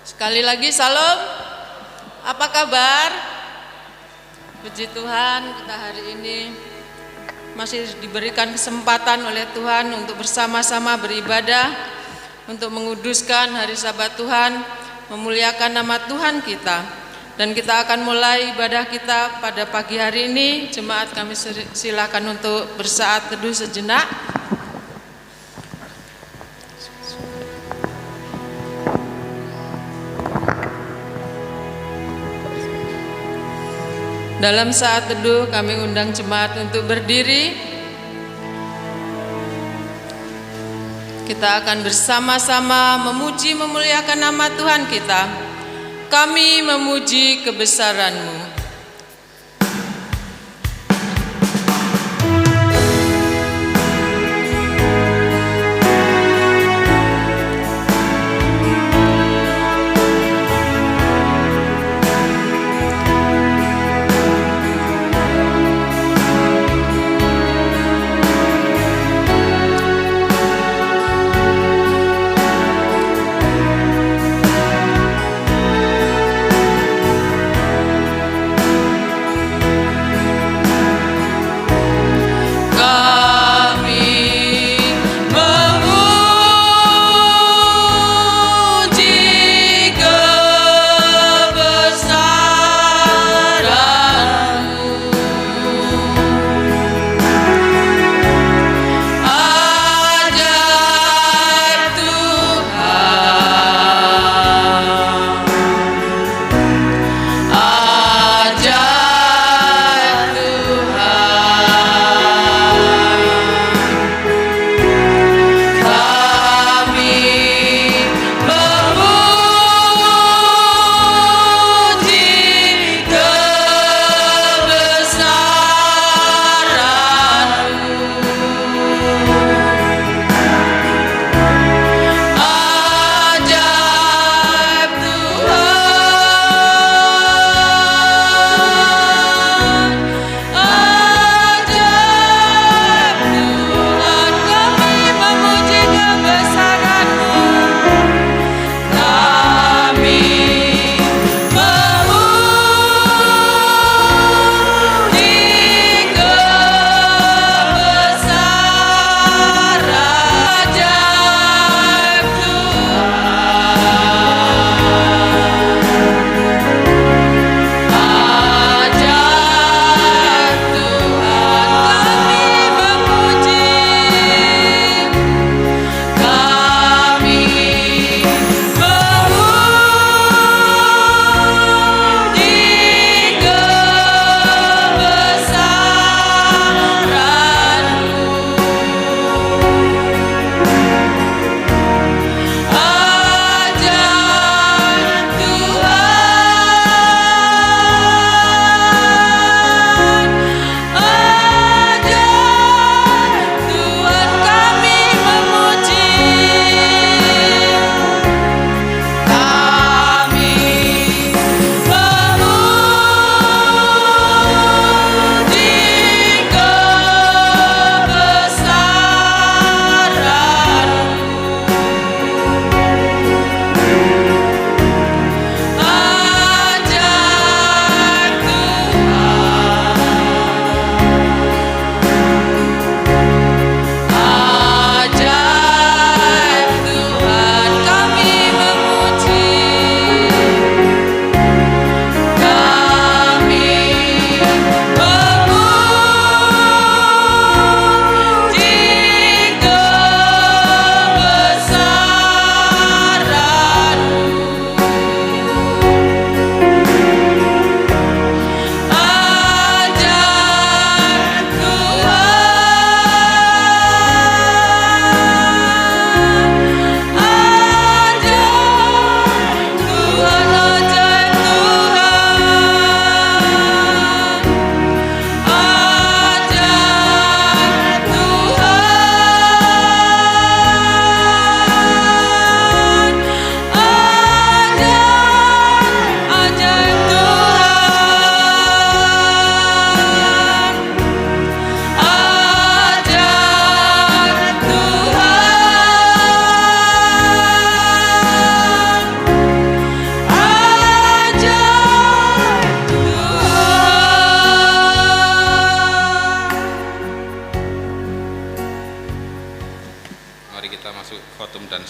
Sekali lagi salam. Apa kabar? Puji Tuhan, kita hari ini masih diberikan kesempatan oleh Tuhan untuk bersama-sama beribadah, untuk menguduskan hari Sabat Tuhan, memuliakan nama Tuhan kita. Dan kita akan mulai ibadah kita pada pagi hari ini. Jemaat kami silakan untuk bersaat teduh sejenak. Dalam saat teduh kami undang jemaat untuk berdiri. Kita akan bersama-sama memuji memuliakan nama Tuhan kita. Kami memuji kebesaran-Mu.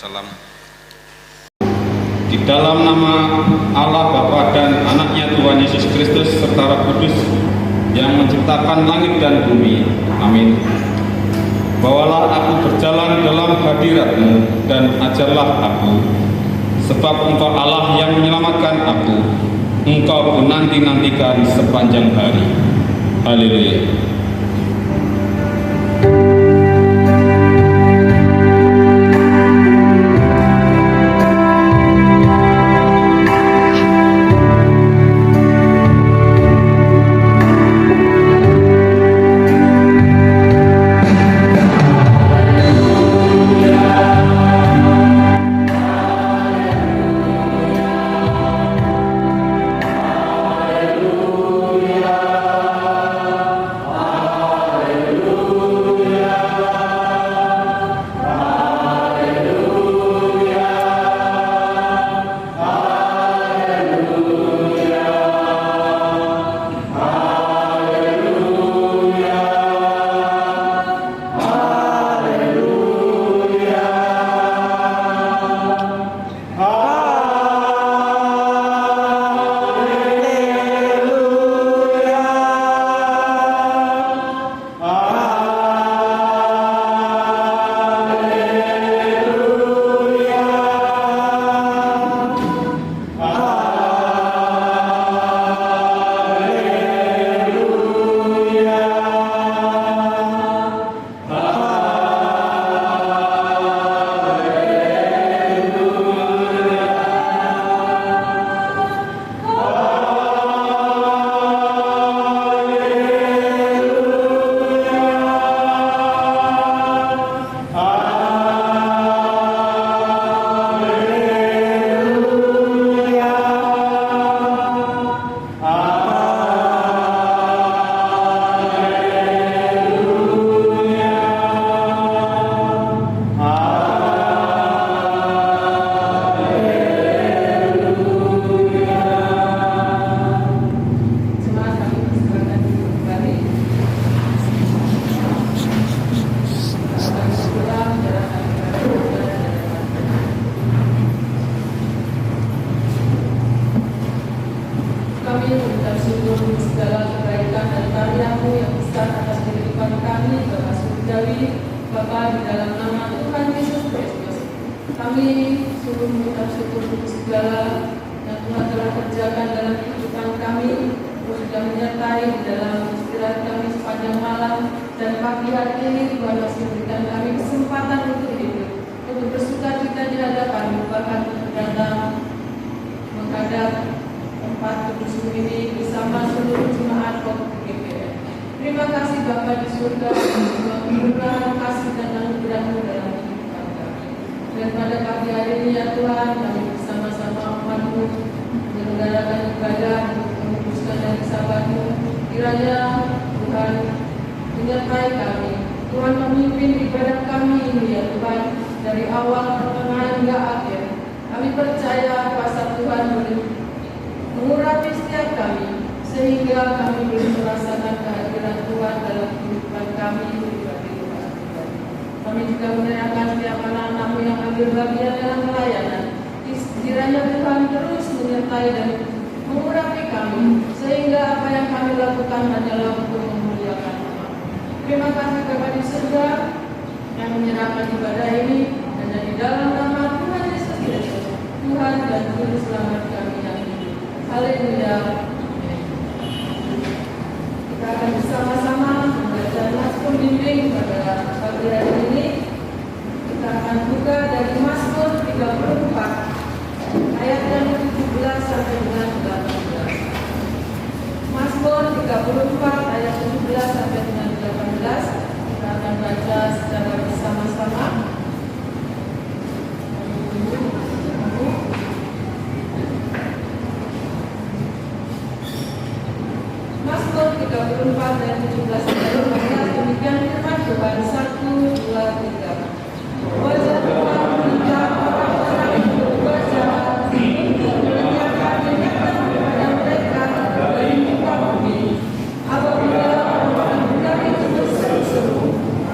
Wassalam. Di dalam nama Allah Bapa dan Anaknya Tuhan Yesus Kristus serta Roh Kudus yang menciptakan langit dan bumi. Amin. Bawalah aku berjalan dalam hadirat-Mu dan ajarlah aku, sebab Engkau Allah yang menyelamatkan aku. Engkau pun nanti-nantikan sepanjang hari. Haleluya.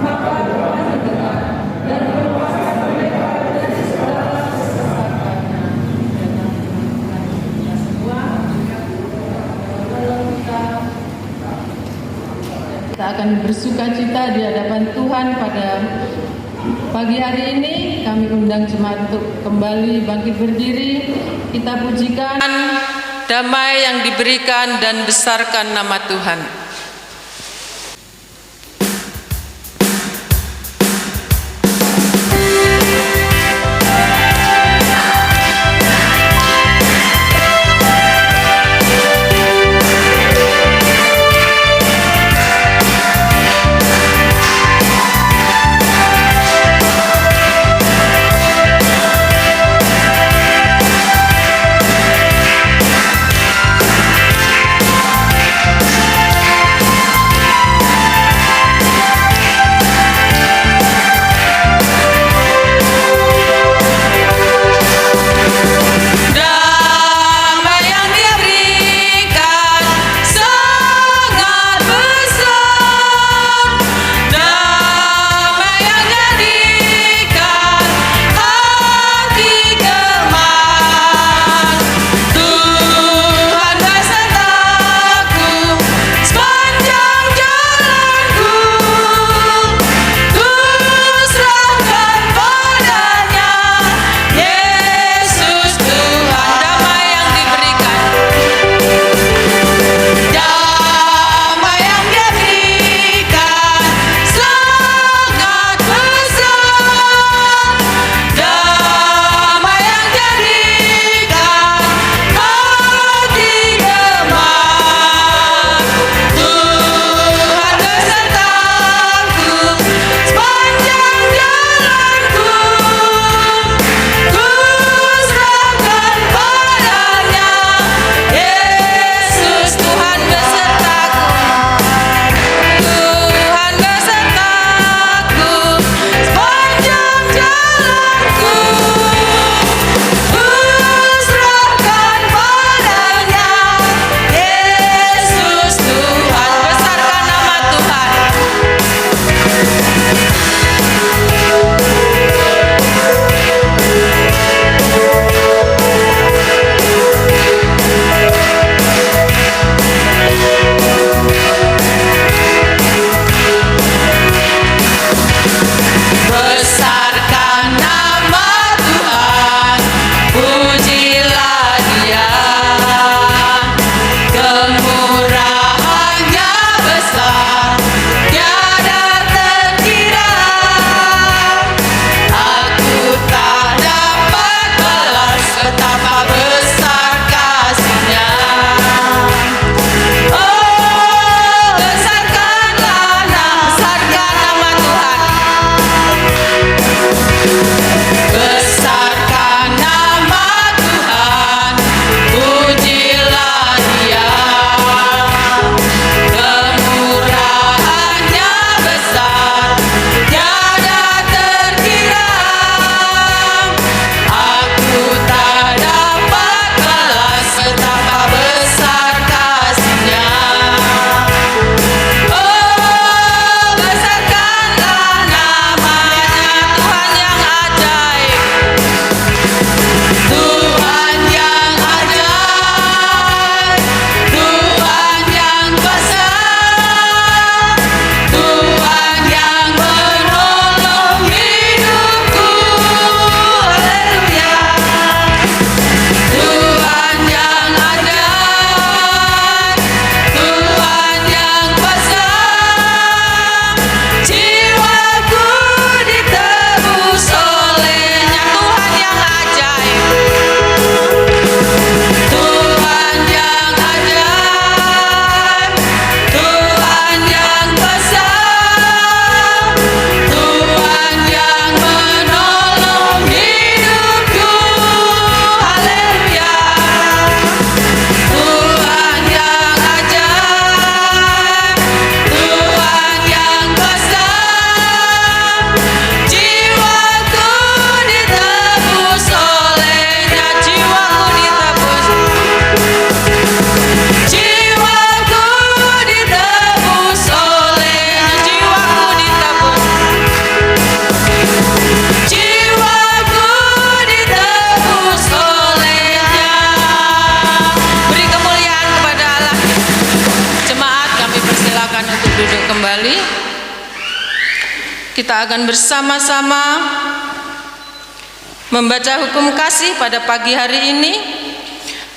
Maka kita akan bersuka cita di hadapan Tuhan pada pagi hari ini. Kami undang jemaat untuk kembali bangkit berdiri. Kita pujikan damai yang diberikan dan besarkan nama Tuhan. hari kita akan bersama-sama membaca hukum kasih pada pagi hari ini.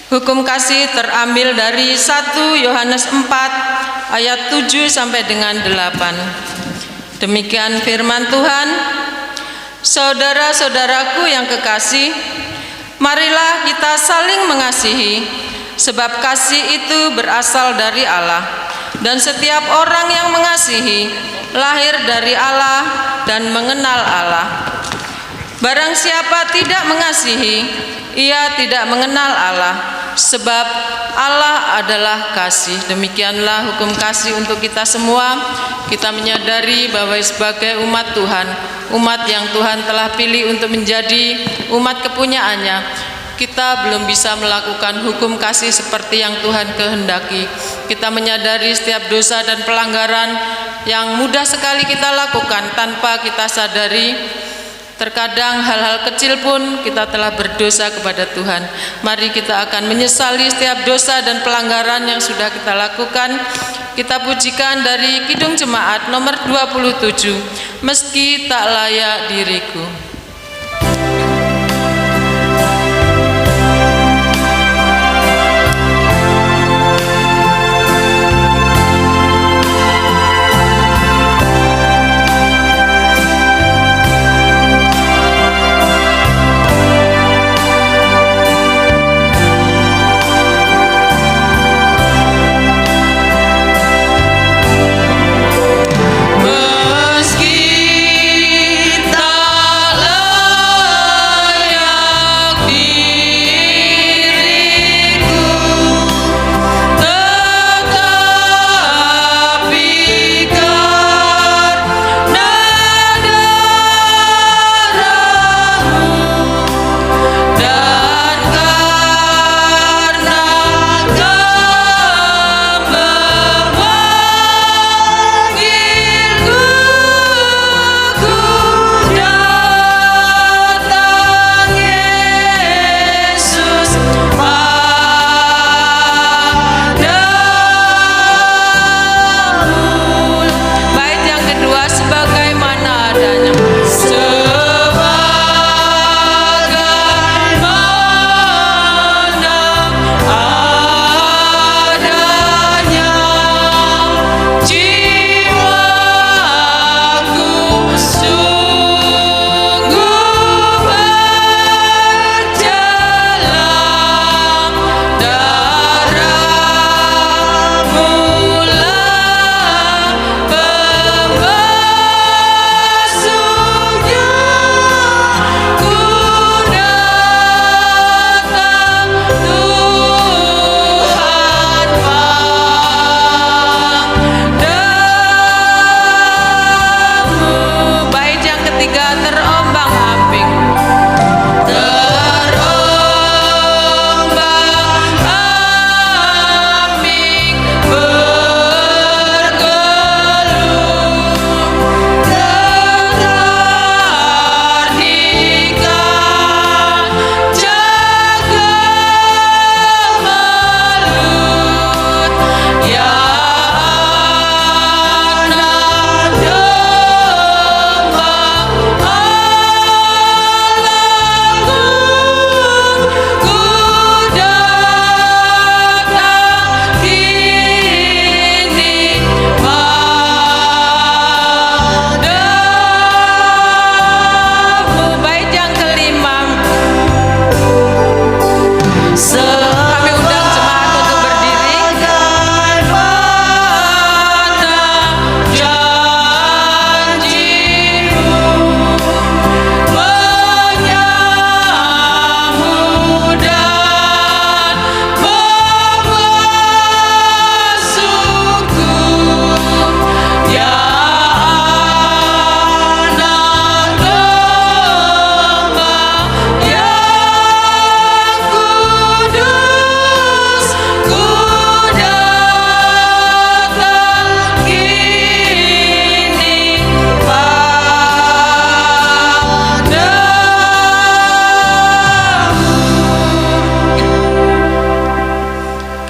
Hukum kasih terambil dari 1 Yohanes 4 ayat 7 sampai dengan 8. Demikian firman Tuhan. Saudara-saudaraku yang kekasih, marilah kita saling mengasihi, sebab kasih itu berasal dari Allah. Dan setiap orang yang mengasihi lahir dari Allah dan mengenal Allah. Barang siapa tidak mengasihi, ia tidak mengenal Allah, sebab Allah adalah kasih. Demikianlah hukum kasih untuk kita semua. Kita menyadari bahwa sebagai umat Tuhan, umat yang Tuhan telah pilih untuk menjadi umat kepunyaannya, kita belum bisa melakukan hukum kasih seperti yang Tuhan kehendaki. Kita menyadari setiap dosa dan pelanggaran yang mudah sekali kita lakukan tanpa kita sadari. Terkadang hal-hal kecil pun kita telah berdosa kepada Tuhan. Mari kita akan menyesali setiap dosa dan pelanggaran yang sudah kita lakukan. Kita pujikan dari Kidung Jemaat nomor 27, Meski Tak Layak Diriku. Meski tak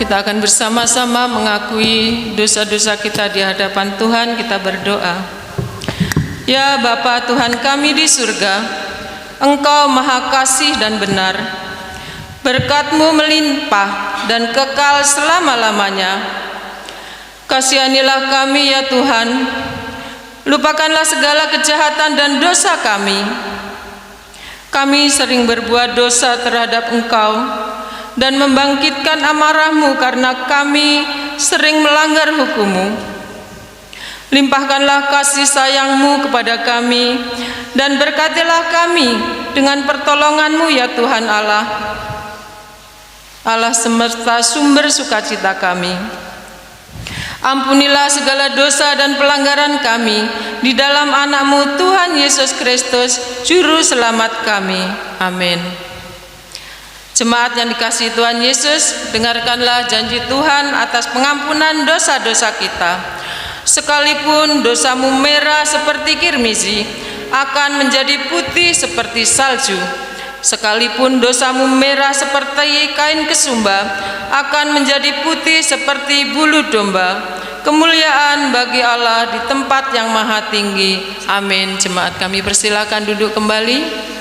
Kita akan bersama-sama mengakui dosa-dosa kita di hadapan Tuhan. Kita berdoa. Ya Bapa Tuhan kami di surga, Engkau maha kasih dan benar. Berkat-Mu melimpah dan kekal selama-lamanya. Kasihanilah kami ya Tuhan. Lupakanlah segala kejahatan dan dosa kami. Kami sering berbuat dosa terhadap Engkau dan membangkitkan amarah-Mu karena kami sering melanggar hukum-Mu. Limpahkanlah kasih sayang-Mu kepada kami dan berkatilah kami dengan pertolongan-Mu ya Tuhan Allah, Allah semesta sumber sukacita kami. Ampunilah segala dosa dan pelanggaran kami di dalam anak-Mu Tuhan Yesus Kristus, Juru Selamat kami. Amin. Jemaat yang dikasihi Tuhan Yesus, dengarkanlah janji Tuhan atas pengampunan dosa-dosa kita. Sekalipun dosamu merah seperti kirmizi, akan menjadi putih seperti salju. Sekalipun dosamu merah seperti kain kesumba, akan menjadi putih seperti bulu domba. Kemuliaan bagi Allah di tempat yang maha tinggi. Amin. Jemaat kami persilakan duduk kembali.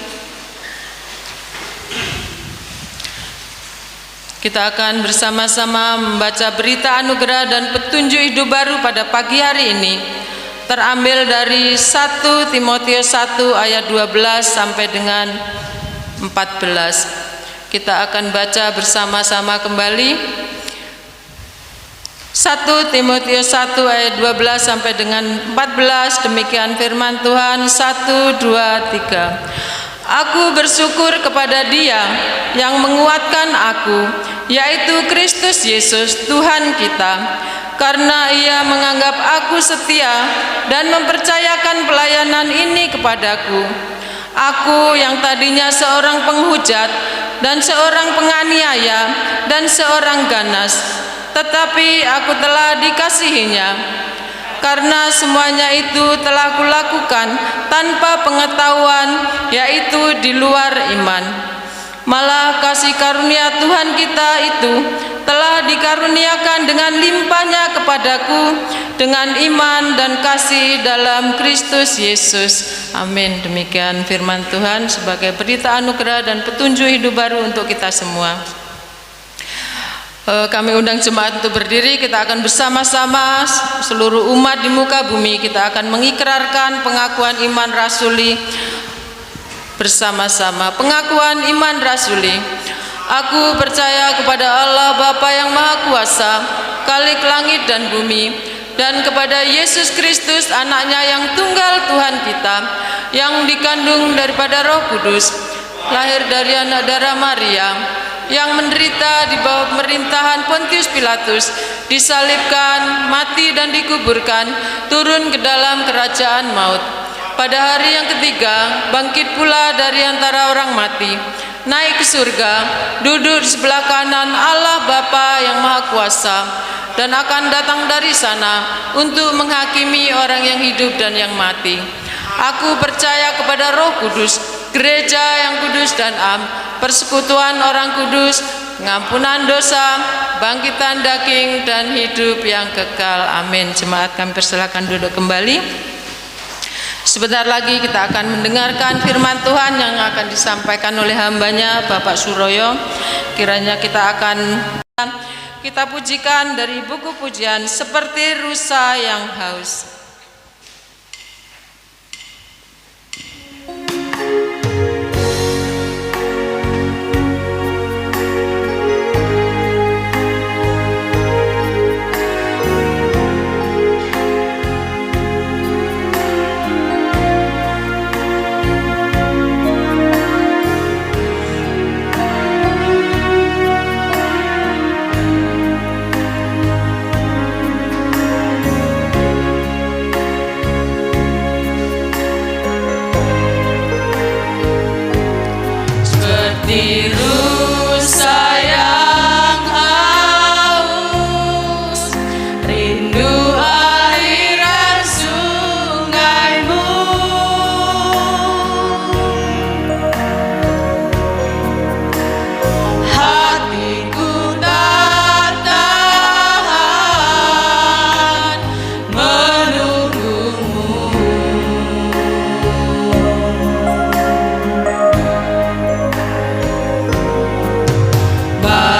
Kita akan bersama-sama membaca berita anugerah dan petunjuk hidup baru pada pagi hari ini. Terambil dari 1 Timotius 1 ayat 12 sampai dengan 14. Kita akan baca bersama-sama kembali. 1 Timotius 1 ayat 12 sampai dengan 14. Demikian firman Tuhan. 1, 2, 3. Aku bersyukur kepada Dia yang menguatkan aku, yaitu Kristus Yesus Tuhan kita, karena Ia menganggap aku setia dan mempercayakan pelayanan ini kepadaku. Aku yang tadinya seorang penghujat dan seorang penganiaya dan seorang ganas, tetapi aku telah dikasihinya. Karena semuanya itu telah kulakukan tanpa pengetahuan, yaitu di luar iman. Malah kasih karunia Tuhan kita itu telah dikaruniakan dengan limpahnya kepadaku dengan iman dan kasih dalam Kristus Yesus. Amin. Demikian firman Tuhan sebagai berita anugerah dan petunjuk hidup baru untuk kita semua. Kami undang jemaat untuk berdiri. Kita akan bersama-sama seluruh umat di muka bumi. Kita akan mengikrarkan pengakuan iman rasuli bersama-sama. Pengakuan iman rasuli. Aku percaya kepada Allah Bapa yang Maha Kuasa, Khalik langit dan bumi, dan kepada Yesus Kristus anaknya yang tunggal Tuhan kita, yang dikandung daripada Roh Kudus, lahir dari anak darah Maria, yang menderita di bawah pemerintahan Pontius Pilatus, disalibkan, mati dan dikuburkan, turun ke dalam kerajaan maut. Pada hari yang ketiga, bangkit pula dari antara orang mati, naik ke surga, duduk di sebelah kanan Allah Bapa yang Maha Kuasa, dan akan datang dari sana untuk menghakimi orang yang hidup dan yang mati. Aku percaya kepada Roh Kudus, gereja yang kudus dan am, persekutuan orang kudus, pengampunan dosa, bangkitan daging, dan hidup yang kekal. Amin. Jemaat kami persilakan duduk kembali. Sebentar lagi kita akan mendengarkan firman Tuhan yang akan disampaikan oleh hambanya Bapak Suroyo. Kiranya kita akan kita pujikan dari buku pujian Seperti Rusa yang Haus.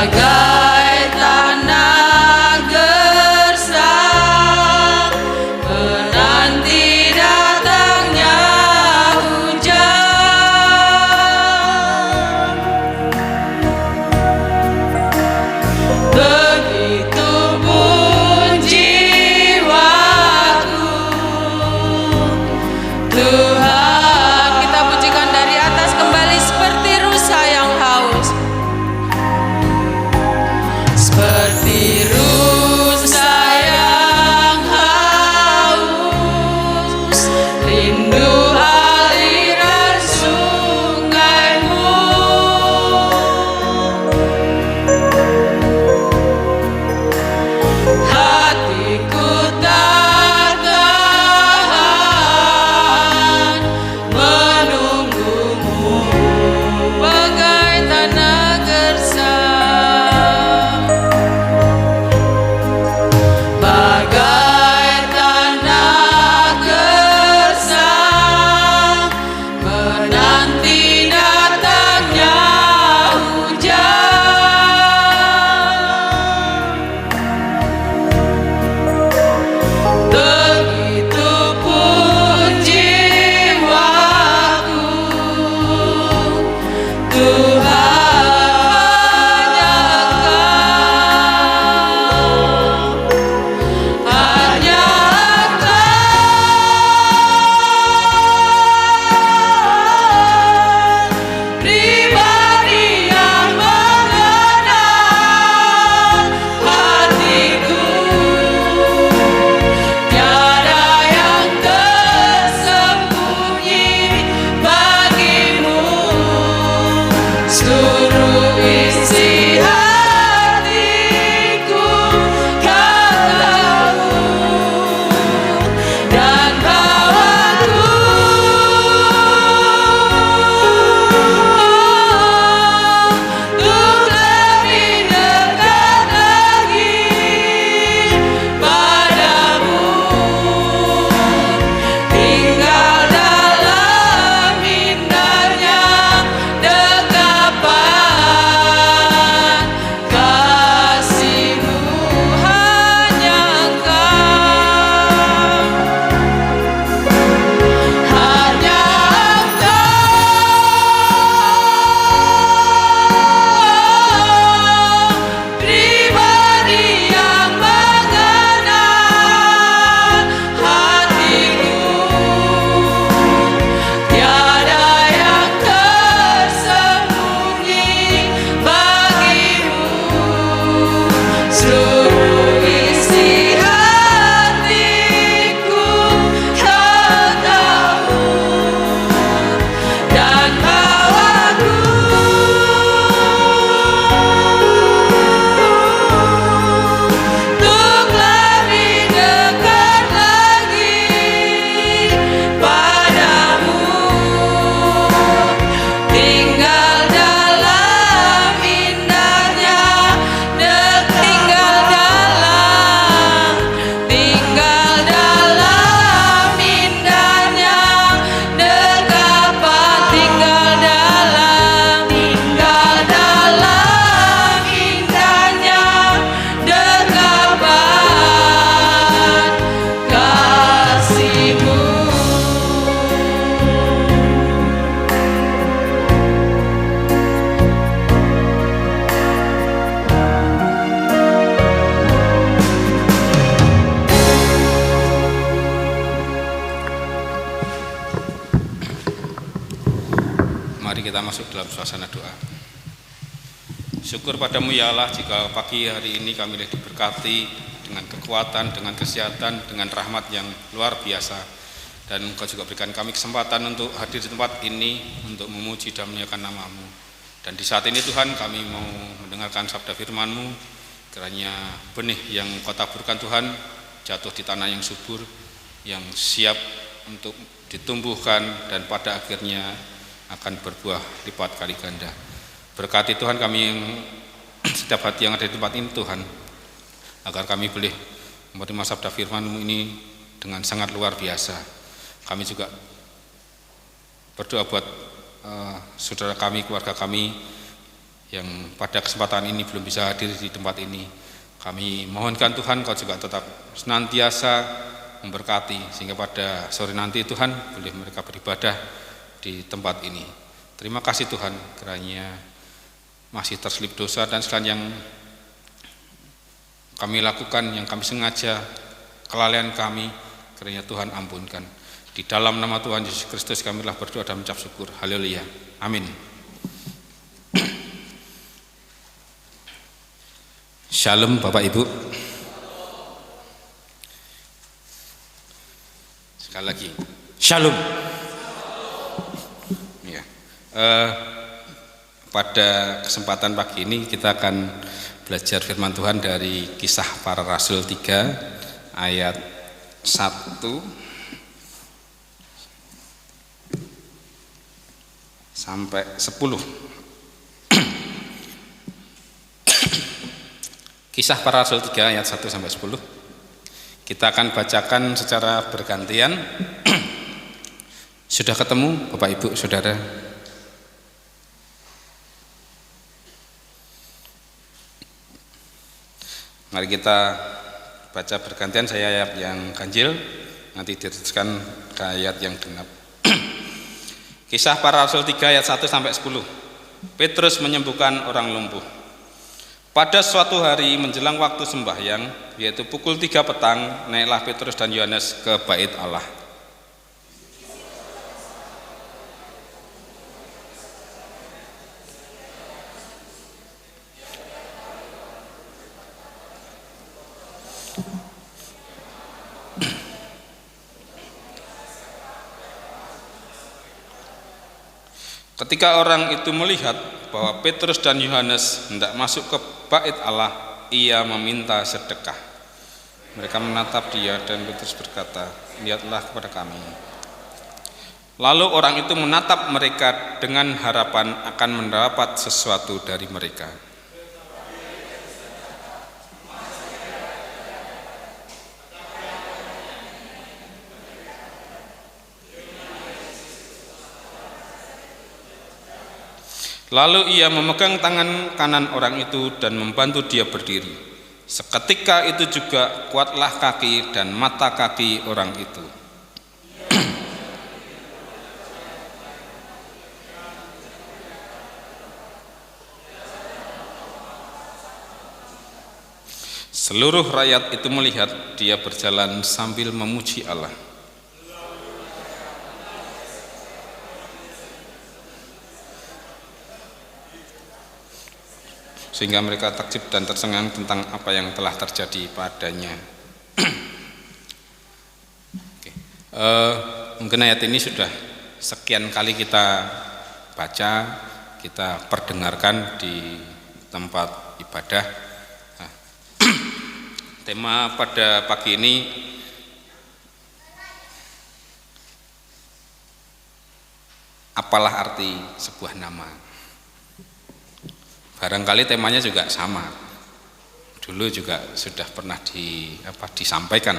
bagai tanah gersang menanti datangnya hujan. Begitupun jiwaku, Tuhan. Kita pujikan dari atas kembali seperti rusa yang haus. Seperti rusa yang haus, rindu aliran sungaimu. Hatiku tak tahan menunggumu bagai tanah gersang, bagai tanah gersang menanti datangnya hujan. Begitupun jiwaku, Tuhan, hanya Engkau pribadi yang mengenal hatiku. Tiada yang tersembunyi bagimu, seluruh isi hatiku Kau tahu, dan bawaku untuk lebih dekat lagi padamu, tinggal dalam indahnya dekapan kasih-Mu. Hanya Engkau, hanya Engkau pribadi yang mengenal hatiku. Tiada yang tersembunyi bagimu, seluruh isi hatiku Kau tahu, dan bawaku untuk lebih dekat lagi padamu, tinggal dalam indahnya tinggal dalam indahnya dekapan, tinggal dalam indahnya dekapan kasih-Mu. Mari kita masuk dalam suasana doa. Syukur padamu ya Allah, jika pagi hari ini kami diberkati dengan kekuatan, dengan kesehatan, dengan rahmat yang luar biasa. Dan Engkau juga berikan kami kesempatan untuk hadir di tempat ini, untuk memuji dan memuliakan nama-Mu. Dan di saat ini Tuhan, kami mau mendengarkan sabda firman-Mu. Kiranya benih yang Kau taburkan Tuhan, jatuh di tanah yang subur, yang siap untuk ditumbuhkan dan pada akhirnya akan berbuah lipat kali ganda. Berkati Tuhan kami yang setiap hati yang ada di tempat ini Tuhan, agar kami boleh menerima sabda firman-Mu ini dengan sangat luar biasa. Kami juga berdoa buat saudara kami, keluarga kami yang pada kesempatan ini belum bisa hadir di tempat ini. Kami mohonkan Tuhan Kau juga tetap senantiasa memberkati sehingga pada sore nanti Tuhan boleh mereka beribadah di tempat ini. Terima kasih Tuhan kiranya masih terselip dosa dan segala yang kami lakukan, yang kami sengaja, kelalaian kami, kiranya Tuhan ampunkan. Di dalam nama Tuhan Yesus Kristus kami telah berdoa dan mengucap syukur. Haleluya. Amin. Shalom Bapak Ibu. Sekali lagi. Shalom. Ya. Pada kesempatan pagi ini kita akan belajar firman Tuhan dari Kisah Para Rasul 3 ayat 1 sampai 10. Kisah Para Rasul 3 ayat 1 sampai 10. Kita akan bacakan secara bergantian. Sudah ketemu Bapak Ibu Saudara? Mari kita baca bergantian, saya ayat yang ganjil, nanti diteruskan ke ayat yang genap. Kisah Para Rasul 3 ayat 1 sampai 10. Petrus menyembuhkan orang lumpuh. Pada suatu hari menjelang waktu sembahyang, yaitu pukul 3 petang, naiklah Petrus dan Yohanes ke bait Allah. Ketika orang itu melihat bahwa Petrus dan Yohanes hendak masuk ke bait Allah, ia meminta sedekah. Mereka menatap dia dan Petrus berkata, "Lihatlah kepada kami." Lalu orang itu menatap mereka dengan harapan akan mendapat sesuatu dari mereka. Lalu ia memegang tangan kanan orang itu dan membantu dia berdiri. Seketika itu juga kuatlah kaki dan mata kaki orang itu. Seluruh rakyat itu melihat dia berjalan sambil memuji Allah. Sehingga mereka takjub dan tersengang tentang apa yang telah terjadi padanya. Mungkin ayat ini sudah sekian kali kita baca, kita perdengarkan di tempat ibadah. Nah, tema pada pagi ini apalah arti sebuah nama. Barangkali temanya juga sama. Dulu juga sudah pernah disampaikan.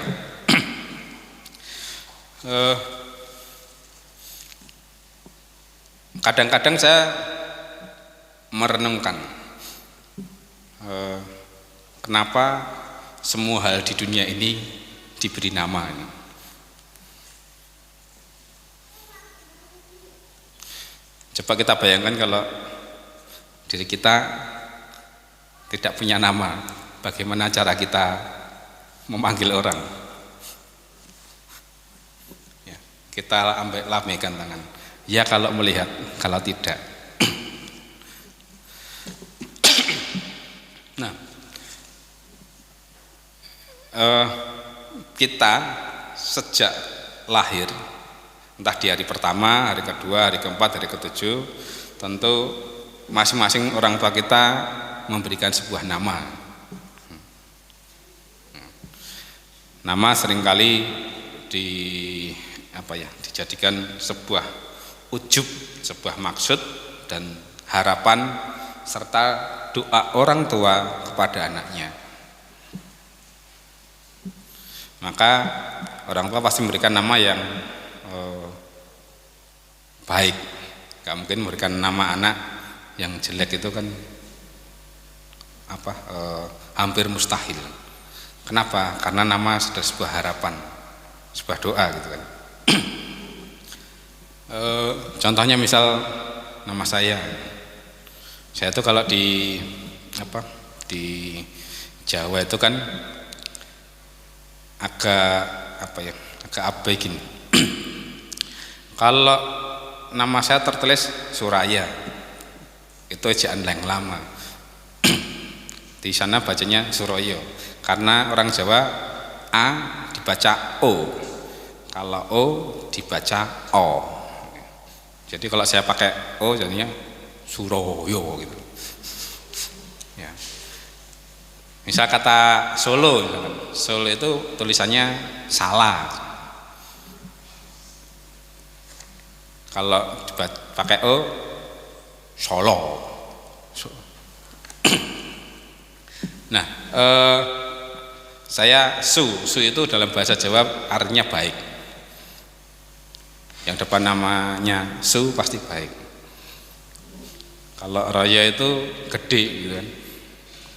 Kadang-kadang saya merenungkan kenapa semua hal di dunia ini diberi nama. Coba kita bayangkan kalau diri kita tidak punya nama, bagaimana cara kita memanggil orang? Ya, kita lambaikan tangan. Ya kalau melihat, kalau tidak. Nah, kita sejak lahir, entah di hari pertama, hari kedua, hari keempat, hari ketujuh, tentu masing-masing orang tua kita memberikan sebuah nama. Nama seringkali dijadikan sebuah ujub, sebuah maksud dan harapan serta doa orang tua kepada anaknya. Maka orang tua pasti memberikan nama yang baik. Gak mungkin memberikan nama anak yang jelek, itu kan hampir mustahil. Kenapa? Karena nama sudah sebuah harapan, sebuah doa gitu kan. Contohnya misal nama saya itu kalau di Jawa itu kan agak abai gini. Kalau nama saya tertulis Suraya, itu ejaan yang lama. Di sana bacanya Suroyo, karena orang Jawa A dibaca O, kalau O dibaca O. Jadi kalau saya pakai O jadinya Suroyo gitu. Ya. Misal kata Solo, Solo itu tulisannya salah. Kalau pakai O, Solo. Nah, saya Su itu dalam bahasa Jawa artinya baik. Yang depan namanya Su pasti baik. Kalau Royo itu gede gitu kan.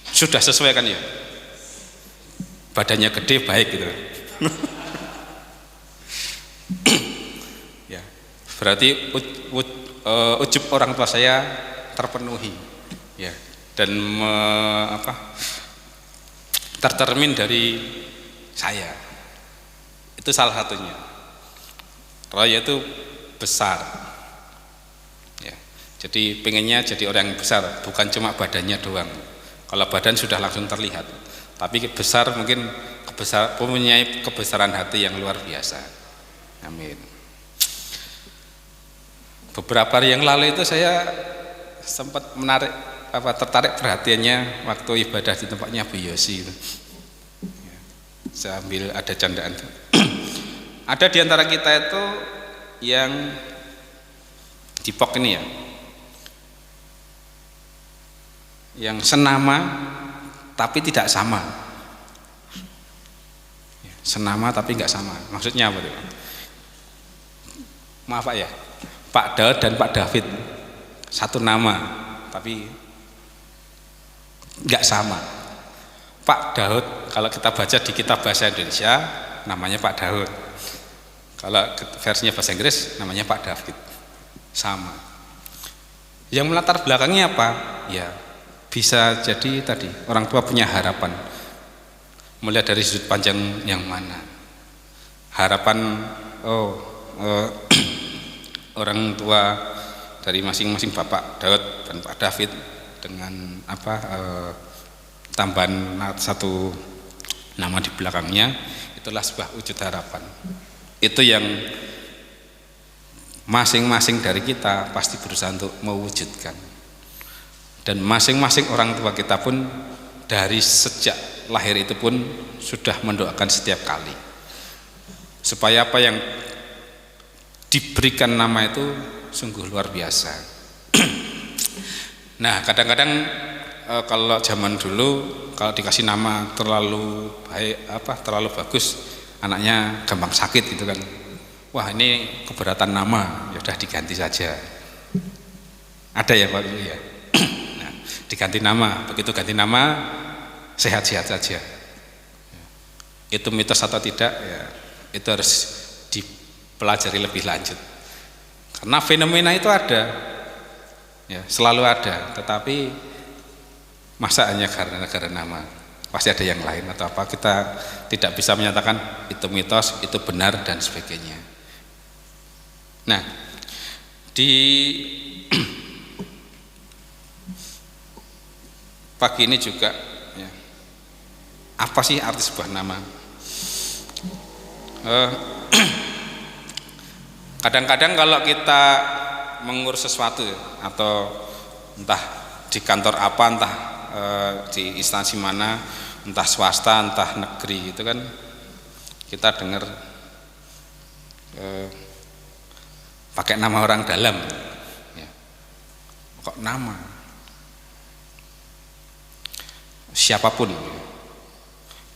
Sudah sesuai kan ya? Badannya gede baik gitu. Ya, berarti ujub orang tua saya terpenuhi. Ya, dan tercermin dari saya. Itu salah satunya. Royo itu besar. Ya, jadi pengennya jadi orang yang besar, bukan cuma badannya doang. Kalau badan sudah langsung terlihat, tapi besar mungkin mempunyai kebesaran hati yang luar biasa. Amin. Beberapa hari yang lalu itu saya sempat tertarik perhatiannya waktu ibadah di tempatnya Bu Yosi itu. Sambil ada candaan. Ada di antara kita itu yang di POK ini ya, yang senama tapi tidak sama. Senama tapi enggak sama. Maksudnya apa itu? Maaf Pak ya, Pak Daud dan Pak David satu nama tapi enggak sama. Pak Daud kalau kita baca di kitab bahasa Indonesia namanya Pak Daud. Kalau versinya bahasa Inggris namanya Pak David. Sama. Yang melatar belakangnya apa? Ya, bisa jadi tadi orang tua punya harapan. Melihat dari sudut pandang yang mana? Harapan orang tua dari masing-masing Bapak Daud dan Pak David dengan tambahan satu nama di belakangnya, itulah sebuah wujud harapan. Itu yang masing-masing dari kita pasti berusaha untuk mewujudkan. Dan masing-masing orang tua kita pun dari sejak lahir itu pun sudah mendoakan setiap kali supaya apa yang diberikan nama itu sungguh luar biasa. Nah, kadang-kadang kalau zaman dulu kalau dikasih nama terlalu baik terlalu bagus, anaknya gampang sakit gitu kan. Wah, ini keberatan nama, ya udah diganti saja. Ada ya Pak ya. Nah, diganti nama, begitu ganti nama sehat-sehat saja. Itu mitos atau tidak ya, itu harus dipelajari lebih lanjut. Karena fenomena itu ada, ya selalu ada. Tetapi masa hanya karena nama? Pasti ada yang lain atau apa? Kita tidak bisa menyatakan itu mitos, itu benar dan sebagainya. Nah, di pagi ini juga ya, apa sih arti sebuah nama? Kadang-kadang kalau kita mengurus sesuatu ya, atau entah di kantor apa, entah di instansi mana, entah swasta, entah negeri, itu kan kita dengar pakai nama orang dalam ya. Kok nama siapapun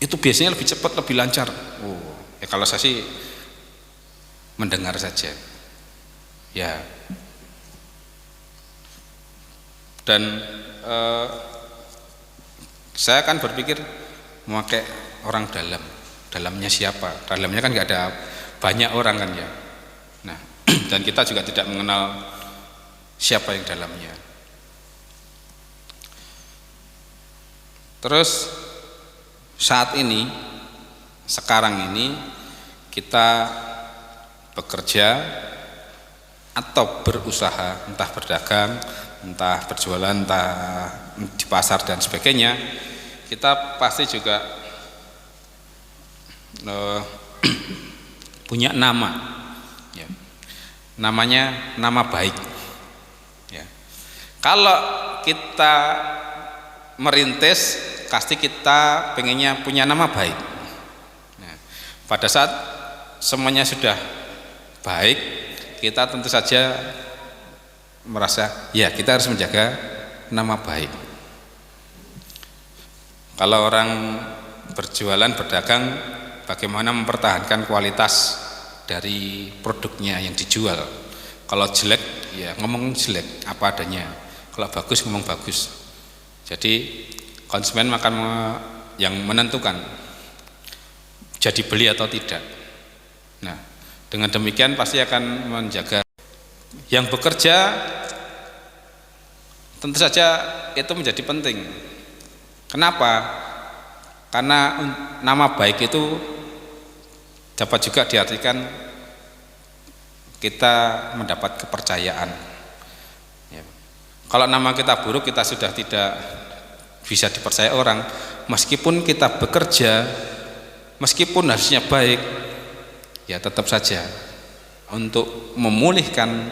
itu biasanya lebih cepat, lebih lancar. Ya kalau saya sih mendengar saja ya. Dan Saya kan berpikir memakai orang dalam, dalamnya siapa? Dalamnya kan nggak ada banyak orang kan ya. Nah, dan kita juga tidak mengenal siapa yang dalamnya. Terus saat ini, sekarang ini kita bekerja atau berusaha, entah berdagang, entah berjualan, entah di pasar dan sebagainya, kita pasti juga punya nama, ya. Namanya nama baik. Ya. Kalau kita merintis, pasti kita pengennya punya nama baik. Nah, pada saat semuanya sudah baik, kita tentu saja merasa ya kita harus menjaga nama baik. Kalau orang berjualan, berdagang, bagaimana mempertahankan kualitas dari produknya yang dijual. Kalau jelek ya ngomong jelek apa adanya, kalau bagus ngomong bagus. Jadi konsumen akan yang menentukan jadi beli atau tidak. Nah, dengan demikian pasti akan menjaga. Yang bekerja tentu saja itu menjadi penting. Kenapa? Karena nama baik itu dapat juga diartikan kita mendapat kepercayaan. Ya. Kalau nama kita buruk, kita sudah tidak bisa dipercaya orang. Meskipun kita bekerja, meskipun hasilnya baik, ya tetap saja untuk memulihkan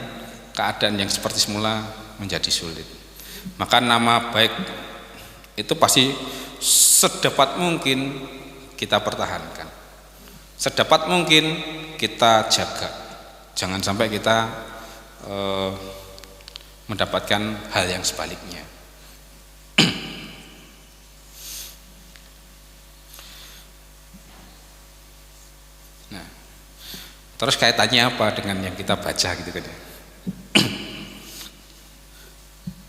keadaan yang seperti semula menjadi sulit. Maka nama baik itu pasti sedapat mungkin kita pertahankan, sedapat mungkin kita jaga. Jangan sampai kita mendapatkan hal yang sebaliknya. Nah, terus kaitannya apa dengan yang kita baca gitu kan?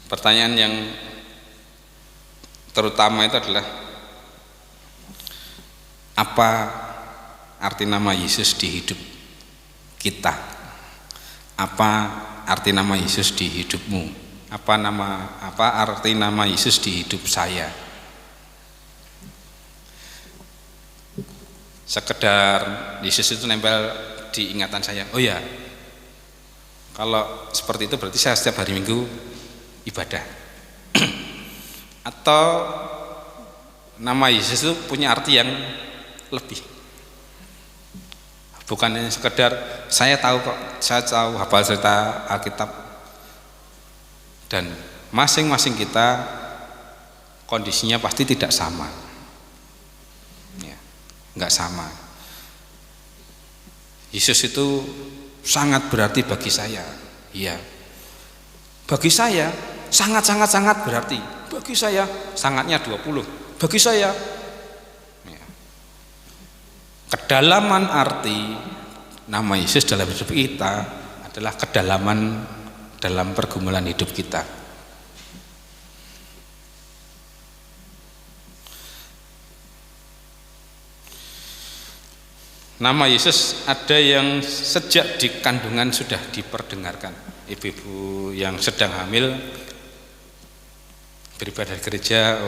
Pertanyaan yang terutama itu adalah apa arti nama Yesus di hidup kita? Apa arti nama Yesus di hidupmu? Apa arti nama Yesus di hidup saya? Sekedar Yesus itu nempel di ingatan saya. Oh ya, kalau seperti itu berarti saya setiap hari Minggu ibadah. Atau nama Yesus itu punya arti yang lebih, bukan hanya sekedar saya tahu hafal cerita Alkitab. Dan masing-masing kita kondisinya pasti tidak sama ya, nggak sama. Yesus itu sangat berarti bagi saya, iya, bagi saya sangat berarti. Bagi saya sangatnya 20, bagi saya ya. Kedalaman arti nama Yesus dalam hidup kita adalah kedalaman dalam pergumulan hidup kita. Nama Yesus ada yang sejak di kandungan sudah diperdengarkan. Ibu-ibu yang sedang hamil beribadah gereja,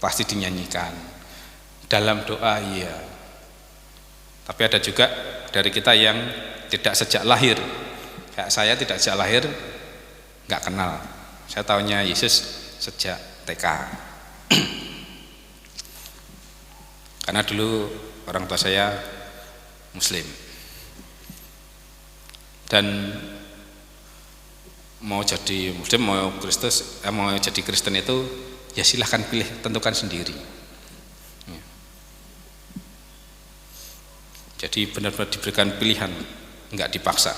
pasti dinyanyikan. Dalam doa iya. Tapi ada juga dari kita yang tidak sejak lahir. Kayak saya tidak sejak lahir, nggak kenal. Saya tahunya Yesus sejak TK. Karena dulu orang tua saya Muslim. Dan mau jadi Muslim, mau jadi Kristen itu ya silahkan pilih, tentukan sendiri ya. Jadi benar-benar diberikan pilihan, enggak dipaksa.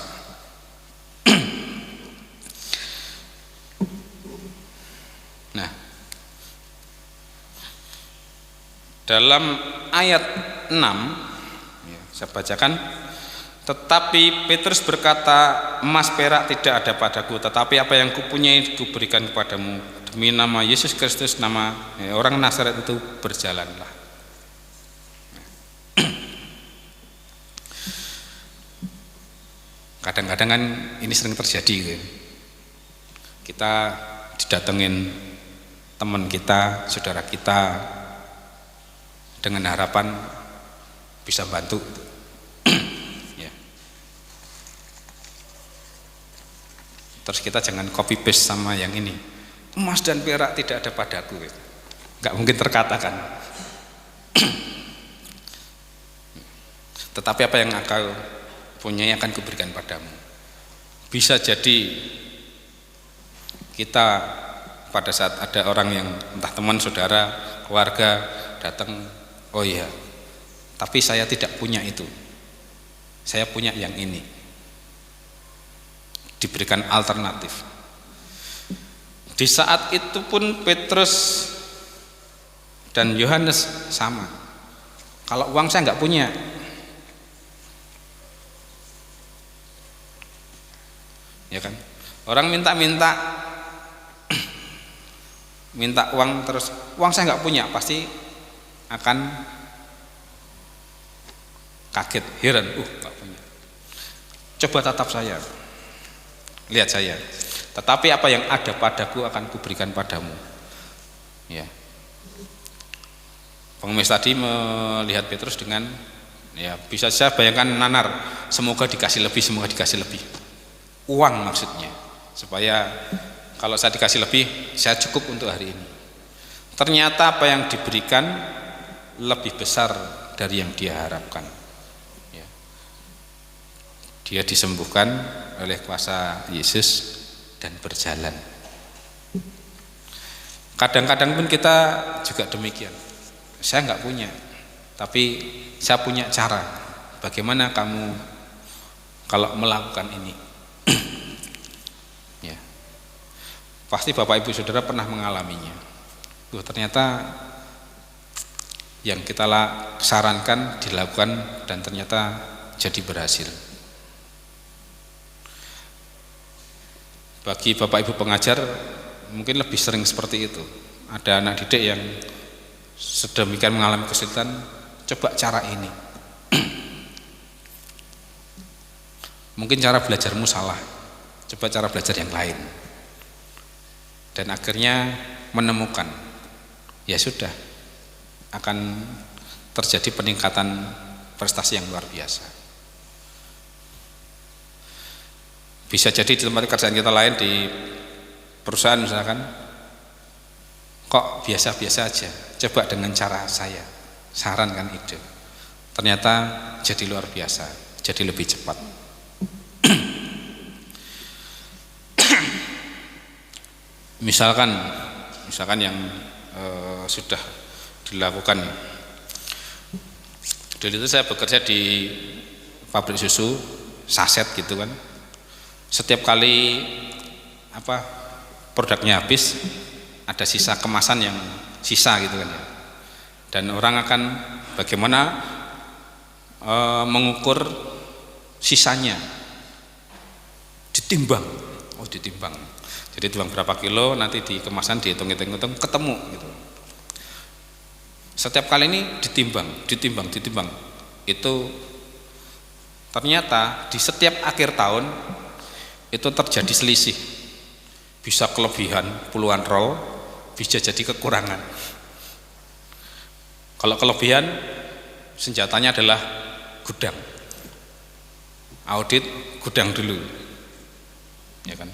Nah, dalam ayat 6 ya, saya bacakan. Tetapi Petrus berkata, emas perak tidak ada padaku, tetapi apa yang kupunyai kuberikan kepadamu. demi nama Yesus Kristus, nama orang Nazaret itu berjalanlah. Kadang-kadang kan ini sering terjadi gitu. Kita didatengin teman kita, saudara kita dengan harapan bisa bantu. Ya. Terus kita jangan copy paste sama yang ini. Emas dan perak tidak ada padaku. Gitu. Nggak mungkin terkatakan. Tetapi apa yang engkau punyai akan kuberikan padamu. Bisa jadi kita pada saat ada orang yang entah teman, saudara, keluarga datang, oh iya, tapi saya tidak punya itu, saya punya yang ini, diberikan alternatif. Di saat itu pun Petrus dan Yohanes sama, kalau uang saya nggak punya, ya kan, orang minta uang, terus uang saya nggak punya, pasti akan kaget, heran, nggak punya. Coba tatap saya, lihat saya, tetapi apa yang ada padaku akan kuberikan padamu. Ya, pengemis tadi melihat Petrus dengan, ya bisa saya bayangkan nanar, semoga dikasih lebih, semoga dikasih lebih. Uang maksudnya, supaya kalau saya dikasih lebih, saya cukup untuk hari ini. Ternyata apa yang diberikan lebih besar dari yang dia harapkan. Ya. Dia disembuhkan oleh kuasa Yesus dan berjalan. Kadang-kadang pun kita juga demikian. Saya nggak punya, tapi saya punya cara. Bagaimana kamu kalau melakukan ini? Pasti Bapak Ibu Saudara pernah mengalaminya. Ternyata yang kita sarankan dilakukan dan ternyata jadi berhasil. Bagi Bapak Ibu pengajar mungkin lebih sering seperti itu. Ada anak didik yang sedemikian mengalami kesulitan, coba cara ini. Mungkin cara belajarmu salah, coba cara belajar yang lain. Dan akhirnya menemukan, ya sudah, akan terjadi peningkatan prestasi yang luar biasa. Bisa jadi di tempat kerjaan kita lain, di perusahaan misalkan, kok biasa-biasa aja, coba dengan cara saya, sarankan ide, ternyata jadi luar biasa, jadi lebih cepat. Misalkan yang sudah dilakukan. Dulu itu saya bekerja di pabrik susu saset gitu kan. Setiap kali produknya habis, ada sisa kemasan yang sisa gitu kan ya. Dan orang akan bagaimana mengukur sisanya, ditimbang. Jadi timbang berapa kilo, nanti di kemasan dihitung-hitung ketemu gitu. Setiap kali ini ditimbang. Itu ternyata di setiap akhir tahun itu terjadi selisih. Bisa kelebihan puluhan roll, bisa jadi kekurangan. Kalau kelebihan, senjatanya adalah gudang. Audit gudang dulu. Ya kan?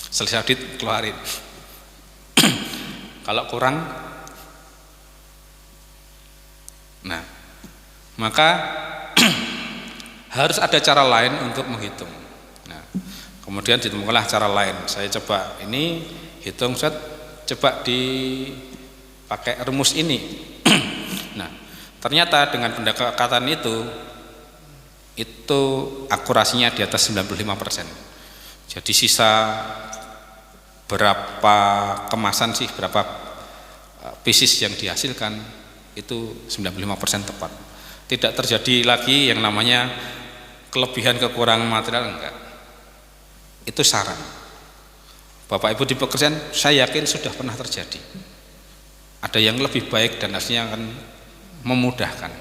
Selesai audit keluarin. Kalau kurang, nah maka harus ada cara lain untuk menghitung. Nah, kemudian ditemukanlah cara lain. Saya coba ini hitung, coba dipakai rumus ini. Nah, ternyata dengan pendekatan itu akurasinya di atas 95%. Jadi sisa berapa kemasan sih, berapa pieces yang dihasilkan itu 95% tepat. Tidak terjadi lagi yang namanya kelebihan kekurangan material, enggak. Itu saran. Bapak Ibu di pekerjaan, saya yakin sudah pernah terjadi. Ada yang lebih baik dan hasilnya akan memudahkan.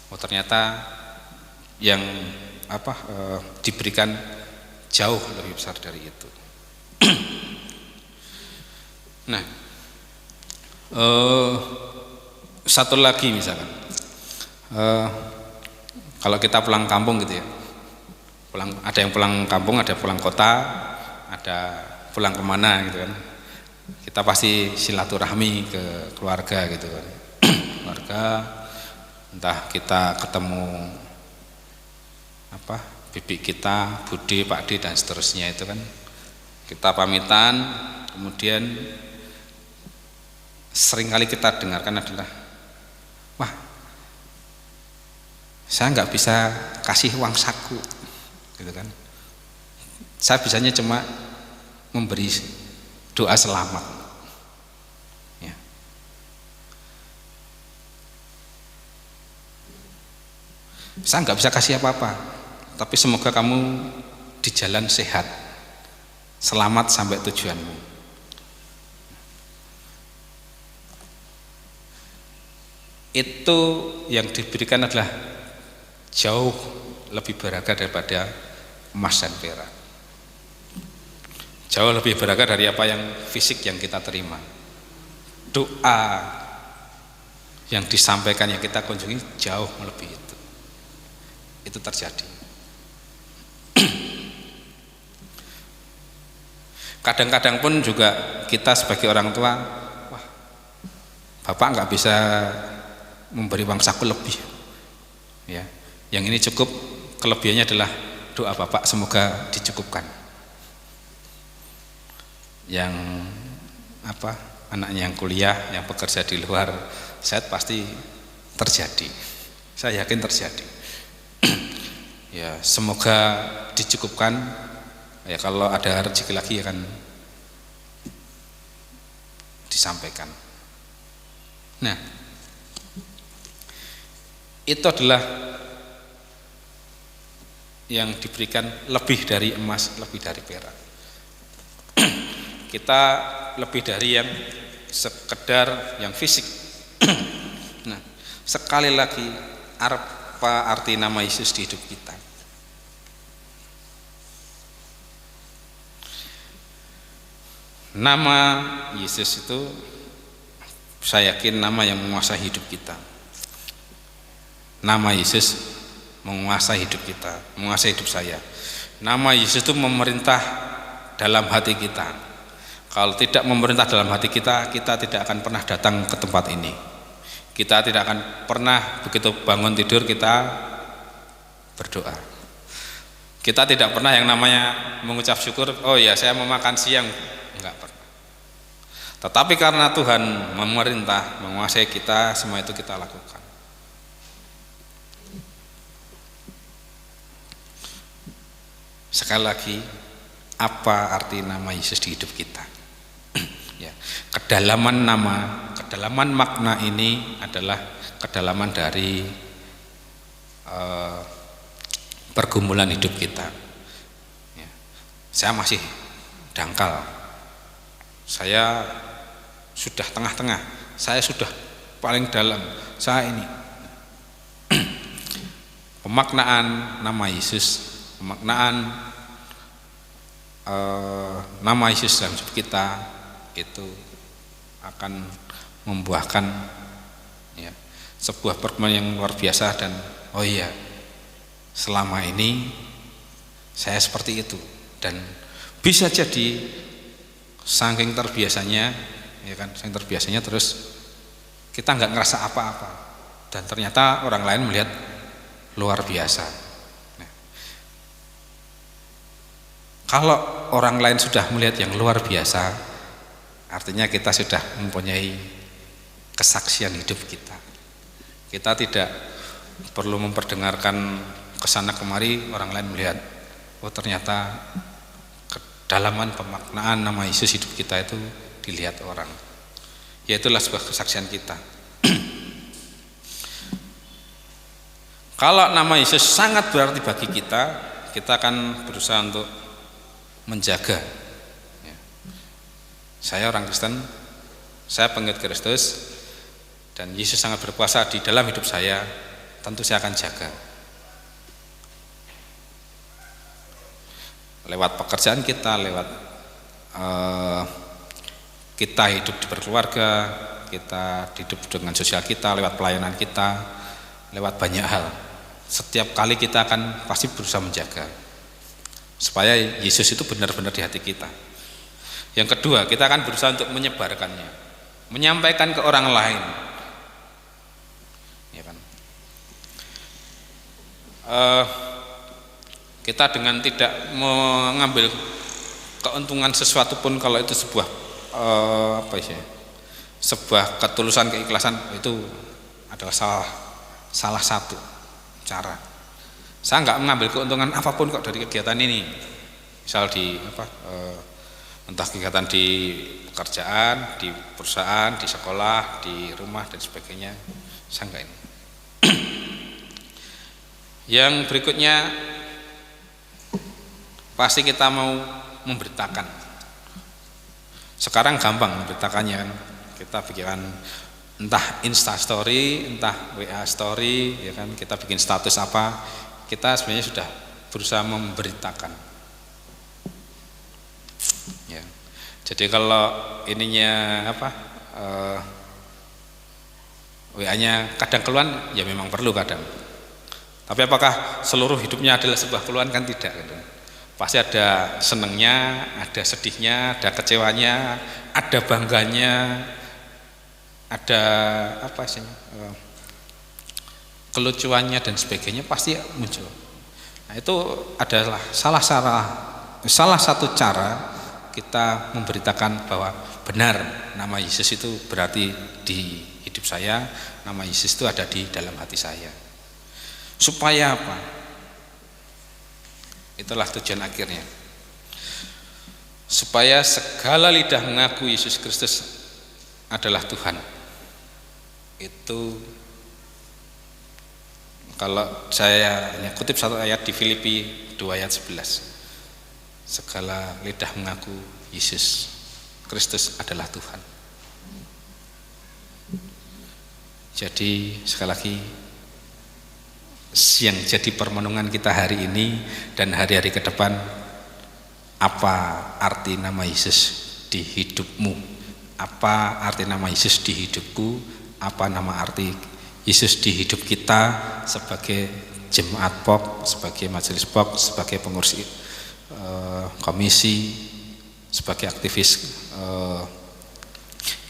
Oh ternyata yang diberikan jauh lebih besar dari itu. Nah, satu lagi misalkan, kalau kita pulang kampung gitu ya, ada yang pulang kampung, ada pulang kota, ada pulang kemana gitu kan, kita pasti silaturahmi ke keluarga gitu kan. Keluarga, entah kita ketemu bibi kita, bude, pakde dan seterusnya itu kan, kita pamitan, kemudian seringkali kita dengarkan adalah, wah saya nggak bisa kasih uang saku gitu kan, saya bisanya cuma memberi doa selamat ya. Saya nggak bisa kasih apa-apa, tapi semoga kamu di jalan sehat, selamat sampai tujuanmu. Itu yang diberikan adalah jauh lebih berharga daripada emas dan perak, jauh lebih berharga dari apa yang fisik yang kita terima. Doa yang disampaikan, yang kita kunjungi jauh melebihi itu terjadi. Kadang-kadang pun juga kita sebagai orang tua, wah bapak nggak bisa memberi uang saku lebih ya, yang ini cukup, kelebihannya adalah doa bapak semoga dicukupkan. Yang anaknya yang kuliah, yang bekerja di luar, saya pasti terjadi, saya yakin terjadi. Ya semoga dicukupkan ya, kalau ada rezeki lagi akan disampaikan. Nah, itu adalah yang diberikan lebih dari emas, lebih dari perak. Kita lebih dari yang sekedar yang fisik. Nah, sekali lagi, apa arti nama Yesus di hidup kita? Nama Yesus itu saya yakin nama yang menguasai hidup kita. Nama Yesus menguasai hidup kita, menguasai hidup saya. Nama Yesus itu memerintah dalam hati kita. Kalau tidak memerintah dalam hati kita, kita tidak akan pernah datang ke tempat ini. Kita tidak akan pernah begitu bangun tidur kita berdoa. Kita tidak pernah yang namanya mengucap syukur, oh ya saya mau makan siang, enggak pernah. Tetapi karena Tuhan memerintah, menguasai kita, semua itu kita lakukan. Sekali lagi, apa arti nama Yesus di hidup kita? Ya, kedalaman nama, kedalaman makna ini adalah kedalaman dari pergumulan hidup kita. Ya, saya masih dangkal, saya sudah tengah-tengah, saya sudah paling dalam, saya ini. Pemaknaan nama Yesus, pemaknaan nama Yesus dalam hidup kita itu akan membuahkan ya, sebuah perkembangan yang luar biasa. Dan oh iya, selama ini saya seperti itu, dan bisa jadi saking terbiasanya ya kan, saking terbiasanya terus kita nggak ngerasa apa-apa, dan ternyata orang lain melihat luar biasa. Kalau orang lain sudah melihat yang luar biasa, artinya kita sudah mempunyai kesaksian hidup kita. Kita tidak perlu memperdengarkan kesana kemari, orang lain melihat, oh ternyata kedalaman pemaknaan nama Yesus hidup kita itu dilihat orang. Ya itulah sebuah kesaksian kita. Kalau nama Yesus sangat berarti bagi kita, kita akan berusaha untuk menjaga. Ya. Saya orang Kristen, saya pengikut Kristus, dan Yesus sangat berkuasa di dalam hidup saya. Tentu saya akan jaga. Lewat pekerjaan kita, lewat kita hidup di berkeluarga, kita hidup dengan sosial kita, lewat pelayanan kita, lewat banyak hal. Setiap kali kita akan pasti berusaha menjaga supaya Yesus itu benar-benar di hati kita. Yang kedua, kita akan berusaha untuk menyebarkannya, menyampaikan ke orang lain. Ya kan? Kita dengan tidak mengambil keuntungan sesuatu pun, kalau itu sebuah sebuah ketulusan, keikhlasan, itu adalah salah satu cara. Saya nggak mengambil keuntungan apapun kok dari kegiatan ini, misal di entah kegiatan di pekerjaan, di perusahaan, di sekolah, di rumah dan sebagainya, saya nggak ini. Yang berikutnya, pasti kita mau memberitakan. Sekarang gampang memberitakannya kan, kita bikin entah Insta Story, entah WA Story, ya kan, kita bikin status apa, kita sebenarnya sudah berusaha memberitakan. Ya. Jadi kalau ininya WA-nya kadang keluhan, ya memang perlu kadang. Tapi apakah seluruh hidupnya adalah sebuah keluhan? Kan tidak. Gitu. Pasti ada senengnya, ada sedihnya, ada kecewanya, ada bangganya, ada kelucuannya dan sebagainya, pasti muncul. Nah, itu adalah salah satu cara kita memberitakan bahwa benar nama Yesus itu berarti di hidup saya, nama Yesus itu ada di dalam hati saya. Supaya apa? Itulah tujuan akhirnya, supaya segala lidah mengaku Yesus Kristus adalah Tuhan. Itu kalau saya kutip satu ayat di Filipi 2 ayat 11, segala lidah mengaku Yesus Kristus adalah Tuhan. Jadi sekali lagi, yang jadi permenungan kita hari ini dan hari-hari ke depan, apa arti nama Yesus di hidupmu? Apa arti nama Yesus di hidupku? Apa nama arti Yesus di hidup kita sebagai jemaat POK, sebagai majelis POK, sebagai pengurus komisi, sebagai aktivis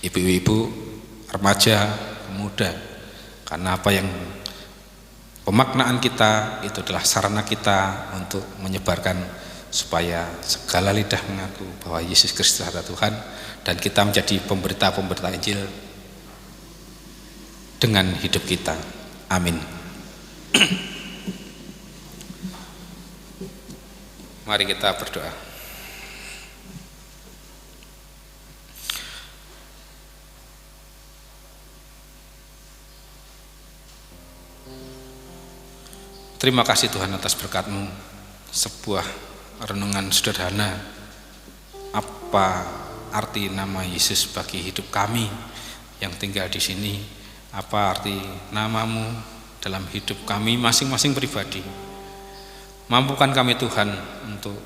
ibu-ibu, remaja, pemuda? Karena apa yang pemaknaan kita itu adalah sarana kita untuk menyebarkan supaya segala lidah mengaku bahwa Yesus Kristus adalah Tuhan, dan kita menjadi pemberita-pemberita Injil dengan hidup kita. Amin. Mari kita berdoa. Terima kasih Tuhan atas berkat-Mu. Sebuah renungan sederhana, apa arti nama Yesus bagi hidup kami yang tinggal di sini, apa arti nama-Mu dalam hidup kami masing-masing pribadi. Mampukan kami Tuhan untuk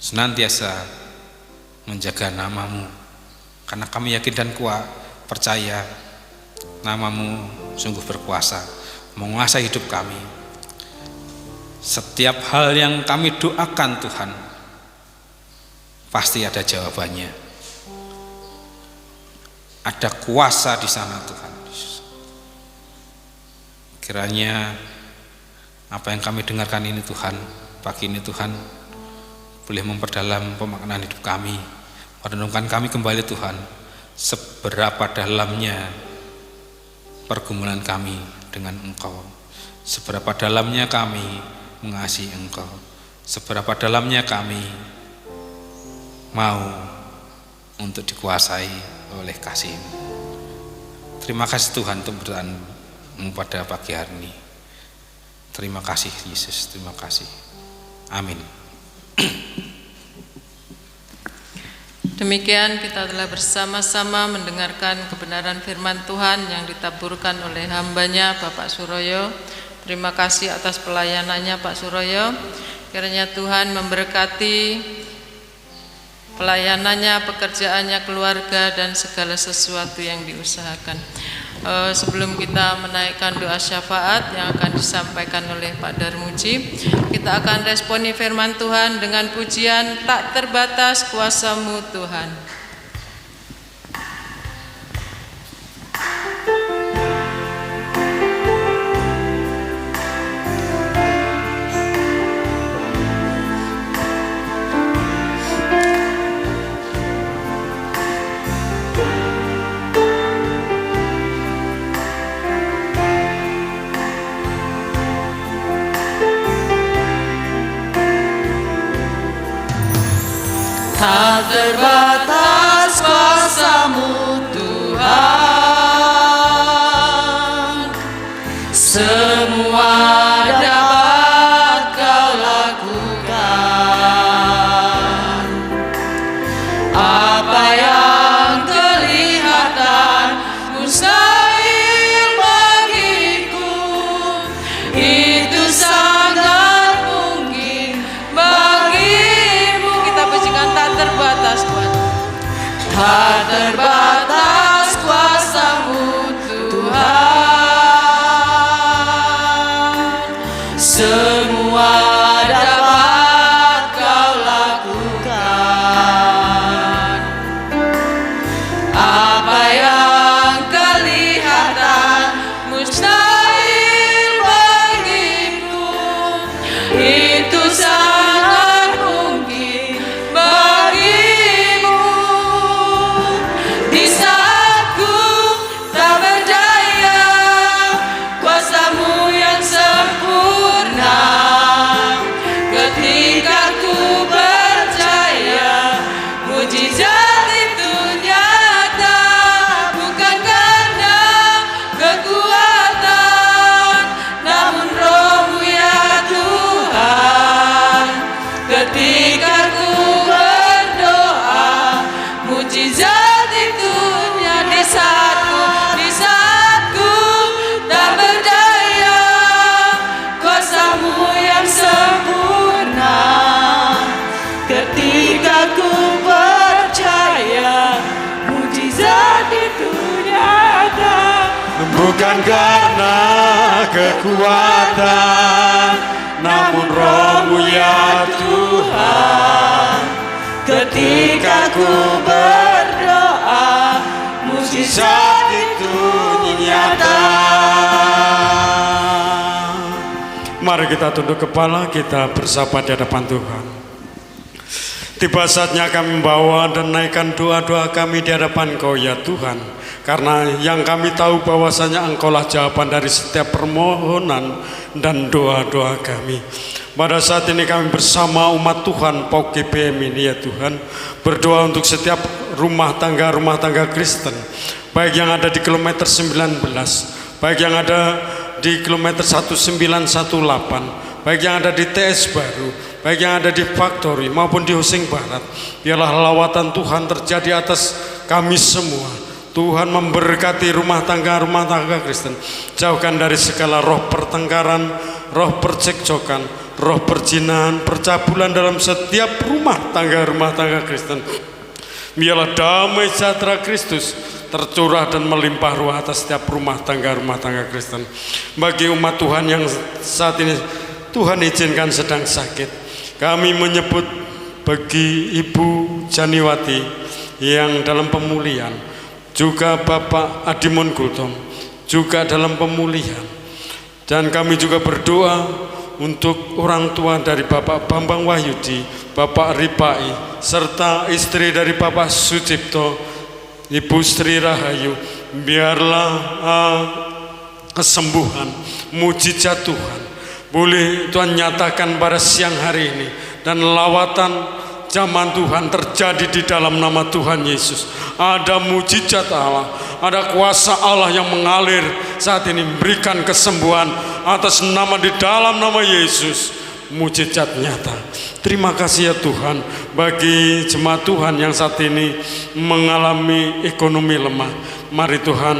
senantiasa menjaga nama-Mu, karena kami yakin dan kuat percaya nama-Mu sungguh berkuasa menguasai hidup kami. Setiap hal yang kami doakan Tuhan, pasti ada jawabannya. Ada kuasa di sana Tuhan. Kiranya apa yang kami dengarkan ini Tuhan, pagi ini Tuhan, boleh memperdalam pemaknaan hidup kami, merenungkan kami kembali Tuhan, seberapa dalamnya pergumulan kami dengan Engkau, seberapa dalamnya kami mengasihi Engkau, seberapa dalamnya kami mau untuk dikuasai oleh kasih-Mu. Terima kasih Tuhan untuk berdoa-Mu pada pagi hari ini. Terima kasih Yesus, terima kasih. Amin. Demikian kita telah bersama-sama mendengarkan kebenaran firman Tuhan yang ditaburkan oleh hambanya Bapak Suroyo. Terima kasih atas pelayanannya Pak Suroyo. Kiranya Tuhan memberkati pelayanannya, pekerjaannya, keluarga, dan segala sesuatu yang diusahakan. Sebelum kita menaikkan doa syafaat yang akan disampaikan oleh Pak Darmuji, kita akan responi firman Tuhan dengan pujian tak terbatas kuasa-Mu Tuhan. Tak terbatas kuasa-Mu Tuhan, semua dapat Kau lakukan. Apa yang kelihatan mustahil bagiku, itu sangat mungkin bagimu. Kita pujikan tak terbatas Tuhan. Tak terbatas kuasa-Mu Tuhan, semua dapat Kau lakukan. Apa yang kelihatan mustahil bagimu, itu sangat mungkin bagimu. Di saat ku tak berdaya, kuasa-Mu yang sempurna. Ketika ku percaya, mujizat itu nyata. Bukan karena kekuatan, namun Roh-Mu ya Tuhan. Ketika ku berdoa, mujizat itu nyata. Di saat ku tak berdaya, kuasa-Mu yang sempurna. Ketika ku percaya, mujizat itu nyata. Bukan karena kekuatan, namun Roh-Mu ya Tuhan. Ketika ku berdoa, mujizat itu nyata. Mari kita tunduk kepala, kita bersapa di hadapan Tuhan. Tiba saatnya kami membawa dan naikkan doa-doa kami di hadapan Kau ya Tuhan. Karena yang kami tahu bahwasanya Engkaulah jawaban dari setiap permohonan dan doa-doa kami. Pada saat ini kami bersama umat Tuhan PAUK GBM ini ya Tuhan, berdoa untuk setiap rumah tangga Kristen, baik yang ada di kilometer 19, baik yang ada di kilometer 1918, baik yang ada di TS Baru, baik yang ada di Factory maupun di Husing Barat. Biarlah lawatan Tuhan terjadi atas kami semua. Tuhan memberkati rumah tangga Kristen. Jauhkan dari segala roh pertengkaran, roh percekcokan, roh perzinahan, percabulan dalam setiap rumah tangga Kristen. Biarlah damai sejahtera Kristus tercurah dan melimpah ruah atas setiap rumah tangga Kristen. Bagi umat Tuhan yang saat ini Tuhan izinkan sedang sakit, kami menyebut bagi Ibu Janiwati yang dalam pemulihan, juga Bapak Adimon Gultom juga dalam pemulihan. Dan kami juga berdoa untuk orang tua dari Bapak Bambang Wahyudi, Bapak Ripai, serta istri dari Bapak Sucipto, Ibu Sri Rahayu. Biarlah kesembuhan, mujizat Tuhan boleh Tuhan nyatakan pada siang hari ini, dan lawatan zaman Tuhan terjadi di dalam nama Tuhan Yesus. Ada mujizat Allah, ada kuasa Allah yang mengalir saat ini, memberikan kesembuhan atas nama, di dalam nama Yesus. mujizat nyata. Terima kasih ya Tuhan bagi jemaat Tuhan yang saat ini mengalami ekonomi lemah. Mari Tuhan,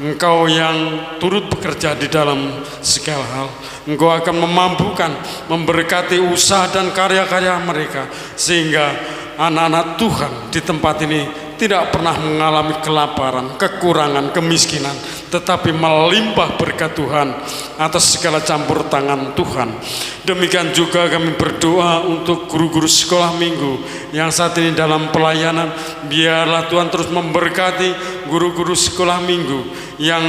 Engkau yang turut bekerja di dalam segala hal, Engkau akan memampukan, memberkati usaha dan karya-karya mereka, sehingga anak-anak Tuhan di tempat ini tidak pernah mengalami kelaparan, kekurangan, kemiskinan, tetapi melimpah berkat Tuhan atas segala campur tangan Tuhan. Demikian juga kami berdoa untuk guru-guru sekolah minggu yang saat ini dalam pelayanan. Biarlah Tuhan terus memberkati guru-guru sekolah minggu yang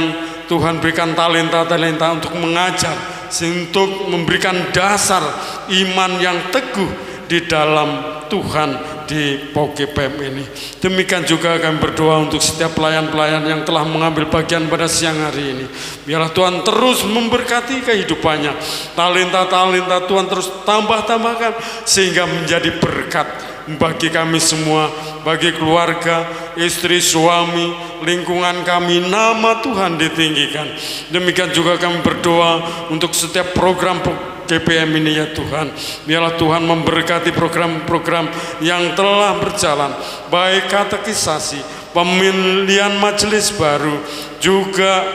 Tuhan berikan talenta-talenta untuk mengajar, untuk memberikan dasar iman yang teguh di dalam Tuhan di POGIPM ini. Demikian juga kami berdoa untuk setiap pelayan-pelayan yang telah mengambil bagian pada siang hari ini. Biarlah Tuhan terus memberkati kehidupannya. Talenta-talenta Tuhan terus tambah-tambahkan sehingga menjadi berkat bagi kami semua, bagi keluarga, istri, suami, lingkungan kami. Nama Tuhan ditinggikan. Demikian juga kami berdoa untuk setiap program GPM ini ya Tuhan. Biarlah Tuhan memberkati program-program yang telah berjalan, baik katekisasi, pemilihan majelis baru, juga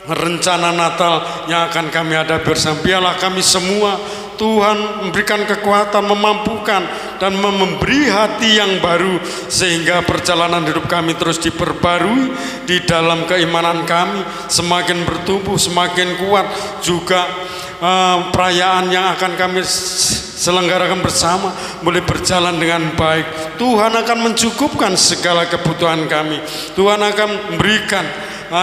rencana Natal yang akan kami hadapi bersama. Biarlah kami semua Tuhan memberikan kekuatan, memampukan dan memberi hati yang baru, sehingga perjalanan hidup kami terus diperbarui di dalam keimanan kami, semakin bertumbuh, semakin kuat. Juga perayaan yang akan kami selenggarakan bersama boleh berjalan dengan baik. Tuhan akan mencukupkan segala kebutuhan kami. Tuhan akan memberikan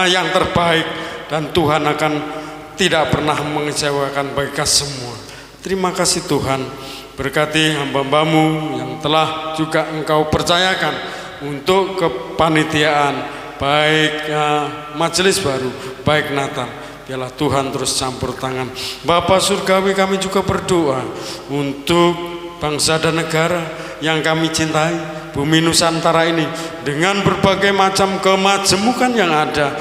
yang terbaik, dan Tuhan akan tidak pernah mengecewakan bagi kita semua. Terima kasih Tuhan, berkati hamba-hambamu yang telah juga Engkau percayakan untuk kepanitiaan, baik majelis baru, baik Natal. Biarlah Tuhan terus campur tangan. Bapa Surgawi, kami juga berdoa untuk bangsa dan negara yang kami cintai, bumi Nusantara ini, dengan berbagai macam kemajemukan yang ada.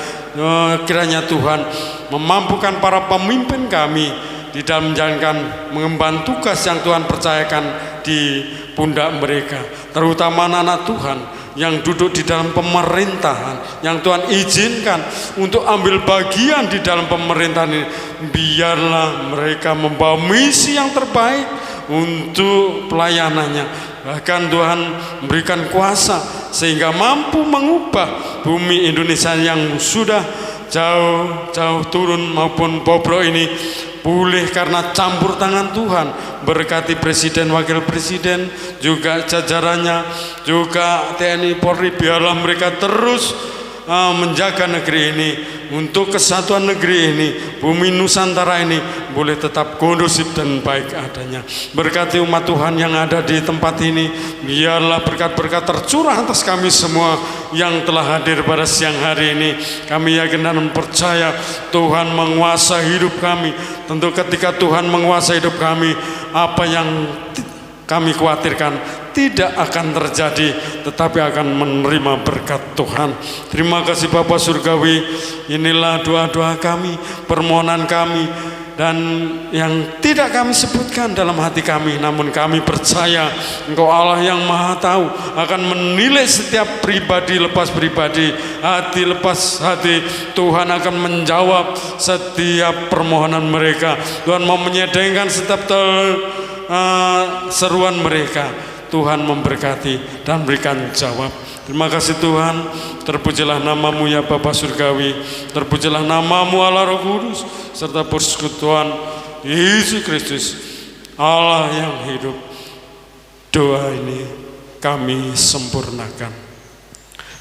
Kiranya Tuhan memampukan para pemimpin kami di dalam menjalankan, mengemban tugas yang Tuhan percayakan di pundak mereka, terutama anak-anak Tuhan yang duduk di dalam pemerintahan, yang Tuhan izinkan untuk ambil bagian di dalam pemerintahan ini. Biarlah mereka membawa misi yang terbaik untuk pelayanannya. Bahkan Tuhan memberikan kuasa sehingga mampu mengubah bumi Indonesia yang sudah jauh turun maupun bobrok ini pulih karena campur tangan Tuhan. Berkati Presiden, Wakil Presiden, juga jajarannya, juga TNI Polri. Biarlah mereka terus menjaga negeri ini, untuk kesatuan negeri ini, bumi Nusantara ini boleh tetap kondusif dan baik adanya. Berkati umat Tuhan yang ada di tempat ini, biarlah berkat-berkat tercurah atas kami semua yang telah hadir pada siang hari ini. Kami yakin dan percaya Tuhan menguasai hidup kami. Tentu ketika Tuhan menguasai hidup kami, apa yang kami khawatirkan tidak akan terjadi, tetapi akan menerima berkat Tuhan. Terima kasih Bapa Surgawi. Inilah doa-doa kami, permohonan kami, dan yang tidak kami sebutkan dalam hati kami, namun kami percaya Engkau Allah yang Maha Tahu akan menilai setiap pribadi lepas pribadi, hati lepas hati. Tuhan akan menjawab setiap permohonan mereka. Tuhan mau menyedengkan setiap seruan mereka. Tuhan memberkati dan berikan jawab. Terima kasih Tuhan. Terpujilah namamu ya Bapa Surgawi, terpujilah namamu Allah Roh Kudus, serta persekutuan Yesus Kristus Allah yang hidup. Doa ini kami sempurnakan.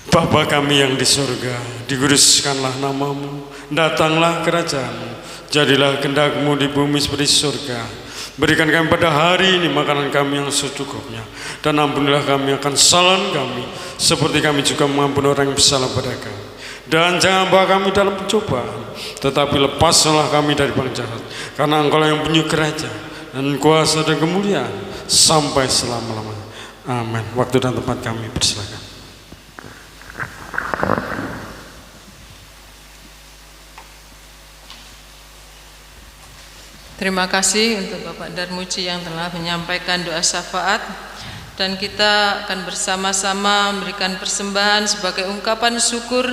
Bapa kami yang di surga, dikuduskanlah namamu, datanglah kerajaanmu, jadilah kehendak-Mu di bumi seperti surga. Berikan kami pada hari ini makanan kami yang secukupnya, dan ampunilah kami akan kesalahan kami, seperti kami juga mengampuni orang yang bersalah pada kami. Dan jangan bawa kami dalam pencobaan, tetapi lepaslah kami dari bangsa jahat, karena Engkau yang punya kerajaan dan kuasa dan kemuliaan sampai selama-lamanya. Amin. Waktu dan tempat kami persilakan. Terima kasih untuk Bapak Darmuji yang telah menyampaikan doa syafaat, dan kita akan bersama-sama memberikan persembahan sebagai ungkapan syukur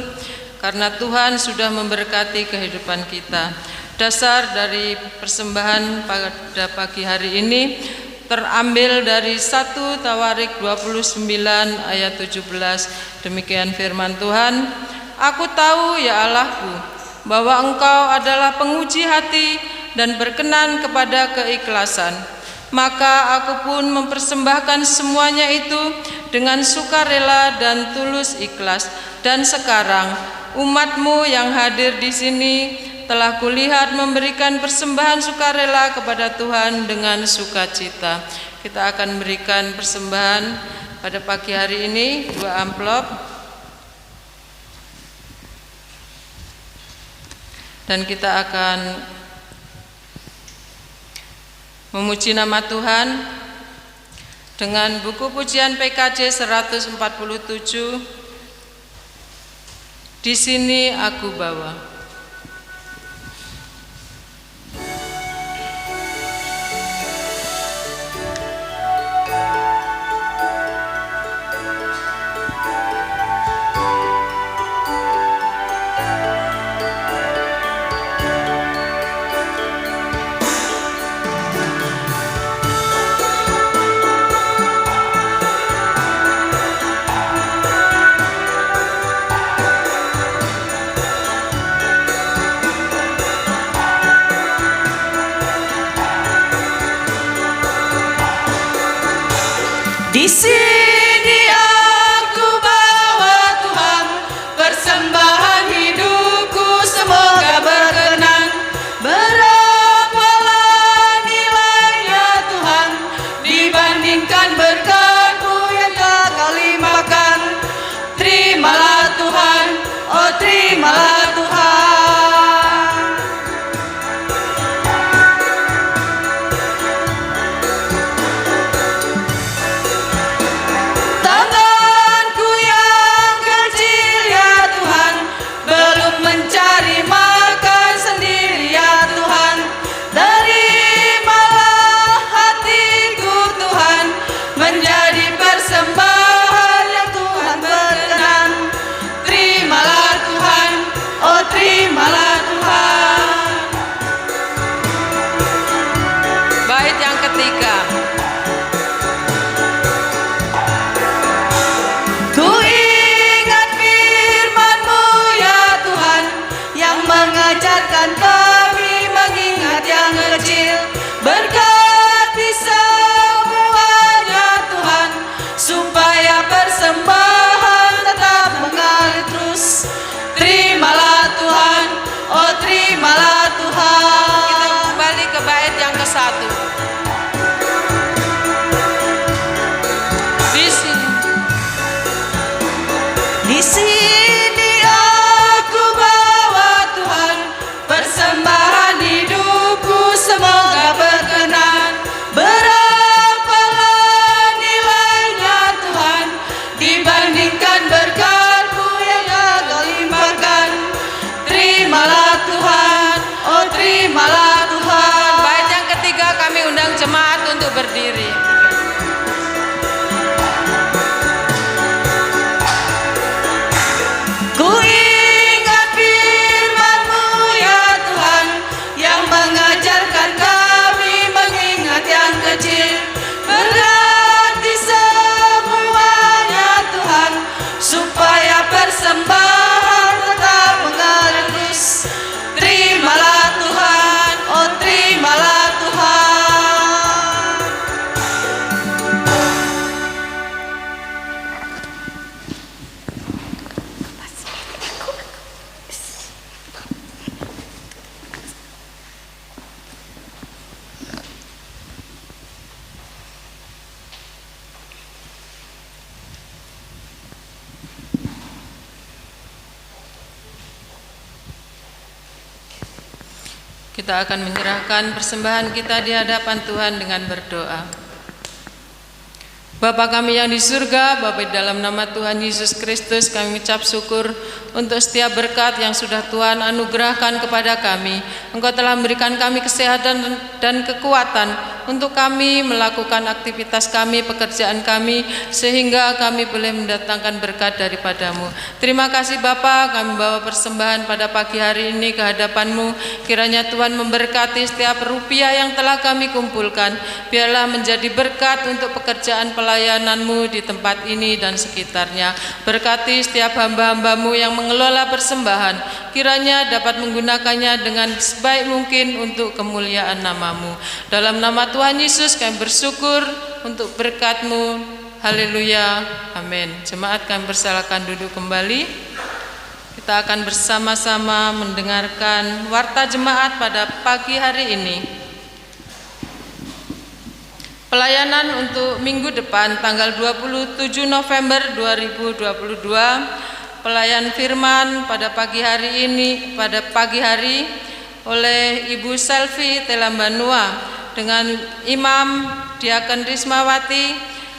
karena Tuhan sudah memberkati kehidupan kita. Dasar dari persembahan pada pagi hari ini terambil dari 1 Tawarik 29 ayat 17. Demikian firman Tuhan, Aku tahu ya Allahku, bahwa Engkau adalah penguji hati dan berkenan kepada keikhlasan. Maka aku pun mempersembahkan semuanya itu dengan sukarela dan tulus ikhlas. Dan sekarang umatmu yang hadir di sini telah kulihat memberikan persembahan sukarela kepada Tuhan dengan sukacita. Kita akan berikan persembahan pada pagi hari ini, 2 amplop. Dan kita akan memuji nama Tuhan dengan buku pujian PKJ 147. Di sini aku bawa. Di sini aku bawa Tuhan, persembahan hidupku semoga berkenan. Berapalah nilainya Tuhan dibandingkan berkat-Mu yang tak Kau limpahkan. Terimalah Tuhan, oh terimalah Tuhan. Berkati semuanya Tuhan, supaya persembahan tetap mengalir terus. Terimalah Tuhan, oh terimalah Tuhan. Kita kembali ke bait yang ke-1. Di sini aku bawa Tuhan, persembahan hidupku semoga berkenan. Berapalah nilainya Tuhan dibandingkan berkat-Mu yang Kau limpahkan. Terimalah Tuhan, oh terimalah Tuhan. Bait yang ketiga kami undang jemaat untuk berdiri. Ku ingat firman-Mu ya Tuhan, yang mengajarkan kami mengingat yang kecil. Berkati semuanya Tuhan, supaya persembahan tetap mengalir terus. Terimalah Tuhan, oh terimalah Tuhan. Kita akan menyerahkan persembahan kita di hadapan Tuhan dengan berdoa. Bapa kami yang di surga, Bapa, di dalam nama Tuhan Yesus Kristus kami mengucap syukur untuk setiap berkat yang sudah Tuhan anugerahkan kepada kami. Engkau telah memberikan kami kesehatan dan kekuatan untuk kami melakukan aktivitas kami, pekerjaan kami, sehingga kami boleh mendatangkan berkat daripadamu. Terima kasih Bapa, kami bawa persembahan pada pagi hari ini ke hadapan-Mu. Kiranya Tuhan memberkati setiap rupiah yang telah kami kumpulkan. Biarlah menjadi berkat untuk pekerjaan pelayanan-Mu di tempat ini dan sekitarnya. Berkati setiap hamba-hamba-Mu yang mengelola persembahan, kiranya dapat menggunakannya dengan sebaik mungkin untuk kemuliaan nama-Mu. Dalam nama Tuhan Yesus kami bersyukur untuk berkat-Mu. Haleluya, amin. Jemaat kami persilakan duduk kembali. Kita akan bersama-sama mendengarkan warta jemaat pada pagi hari ini. Pelayanan untuk minggu depan tanggal 27 November 2022, pelayan firman pada pagi hari oleh Ibu Selvi Telambanua dengan Imam Diaken Rismawati,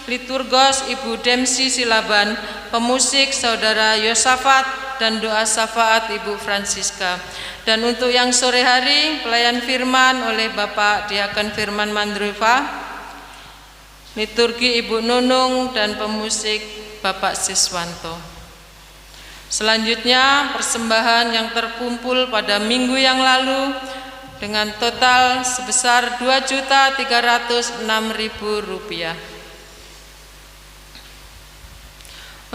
liturgos Ibu Demsi Silaban, pemusik Saudara Yosafat, dan doa syafaat Ibu Francisca. Dan untuk yang sore hari, pelayan firman oleh Bapak Diaken Firman Mandriva, liturgi Ibu Nunung, dan pemusik Bapak Siswanto. Selanjutnya persembahan yang terkumpul pada minggu yang lalu dengan total sebesar Rp2.306.000.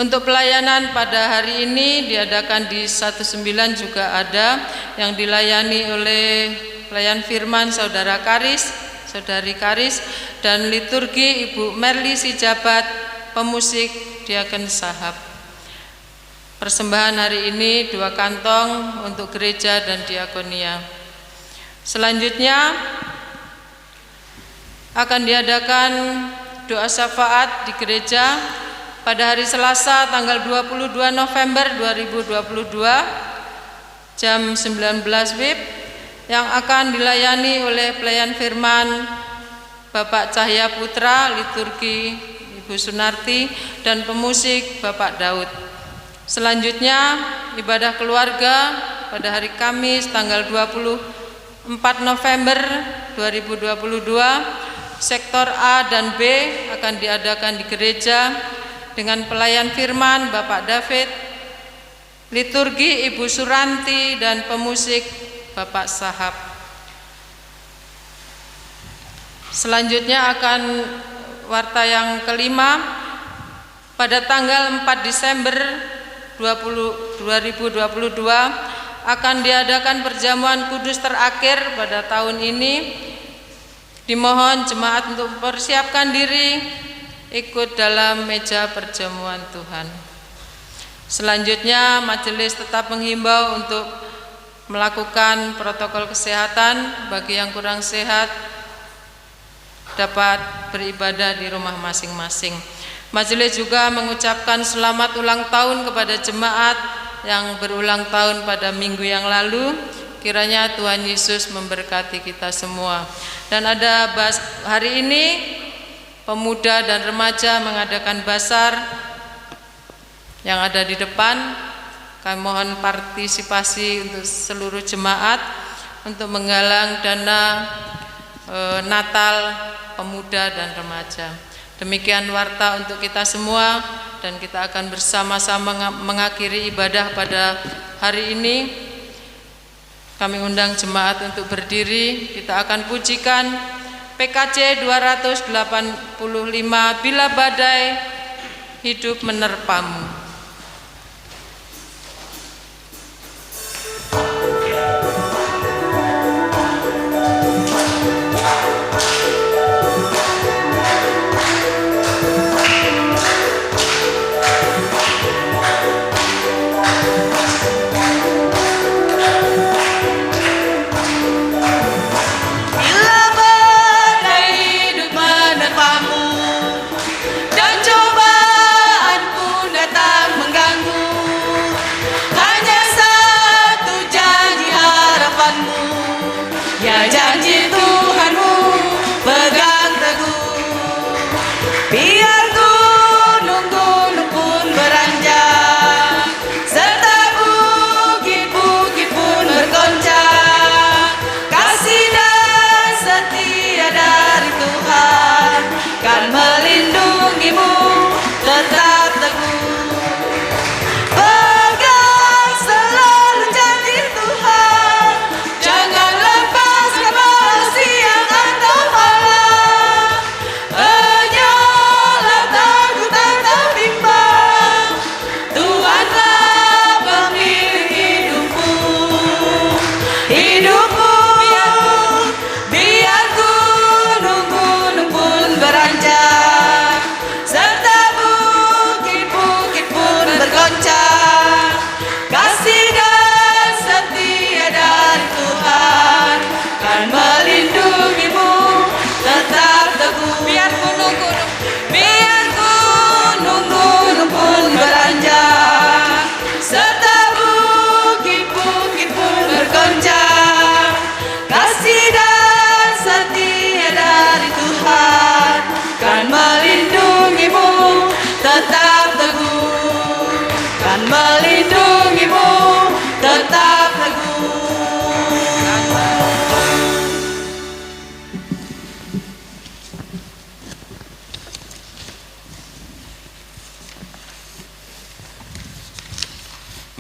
Untuk pelayanan pada hari ini diadakan di 19 juga ada yang dilayani oleh pelayan firman Saudari Karis, dan liturgi Ibu Merli Sijabat, pemusik Diaken Sahab. Persembahan hari ini 2 kantong untuk gereja dan diakonia. Selanjutnya akan diadakan doa syafaat di gereja pada hari Selasa tanggal 22 November 2022 jam 19 WIB, yang akan dilayani oleh pelayan firman Bapak Cahya Putra, liturgi Ibu Sunarti, dan pemusik Bapak Daud. Selanjutnya ibadah keluarga pada hari Kamis tanggal 24 November 2022, sektor A dan B akan diadakan di gereja dengan pelayan firman Bapak David, liturgi Ibu Suranti, dan pemusik Bapak Sahab. Selanjutnya akan warta yang kelima pada tanggal 4 Desember 2022 akan diadakan perjamuan kudus terakhir pada tahun ini. Dimohon jemaat untuk mempersiapkan diri ikut dalam meja perjamuan Tuhan. Selanjutnya majelis tetap menghimbau untuk melakukan protokol kesehatan. Bagi yang kurang sehat dapat beribadah di rumah masing-masing. Majelis juga mengucapkan selamat ulang tahun kepada jemaat yang berulang tahun pada minggu yang lalu. Kiranya Tuhan Yesus memberkati kita semua. Dan ada hari ini pemuda dan remaja mengadakan basar yang ada di depan. Kami mohon partisipasi untuk seluruh jemaat untuk menggalang dana Natal pemuda dan remaja. Demikian warta untuk kita semua, dan kita akan bersama-sama mengakhiri ibadah pada hari ini. Kami undang jemaat untuk berdiri. Kita akan pujikan PKC 285, Bila Badai Hidup Menerpamu. Dan cobaan pun datang.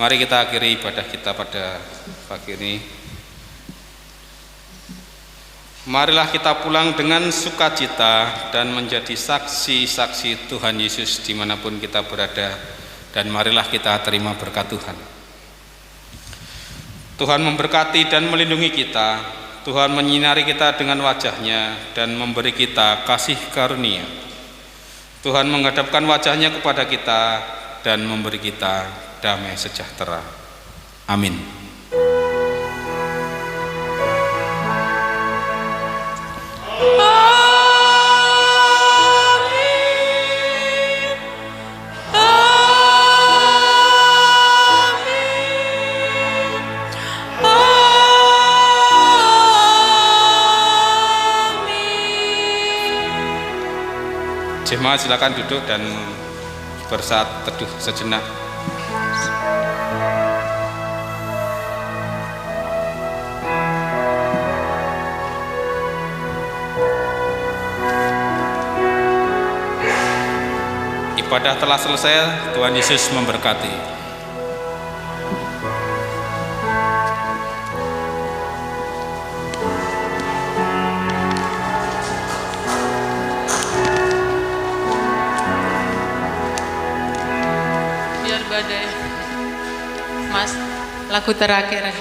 Mari kita akhiri ibadah kita pada pagi ini. Marilah kita pulang dengan sukacita dan menjadi saksi-saksi Tuhan Yesus dimanapun kita berada, dan marilah kita terima berkat Tuhan. Tuhan memberkati dan melindungi kita. Tuhan menyinari kita dengan wajah-Nya dan memberi kita kasih karunia. Tuhan menghadapkan wajah-Nya kepada kita dan memberi kita damai sejahtera. Amin. Jemaat silakan duduk dan bersaat teduh sejenak. Ibadah telah selesai, Tuhan Yesus memberkati. Mas, lagu terakhir.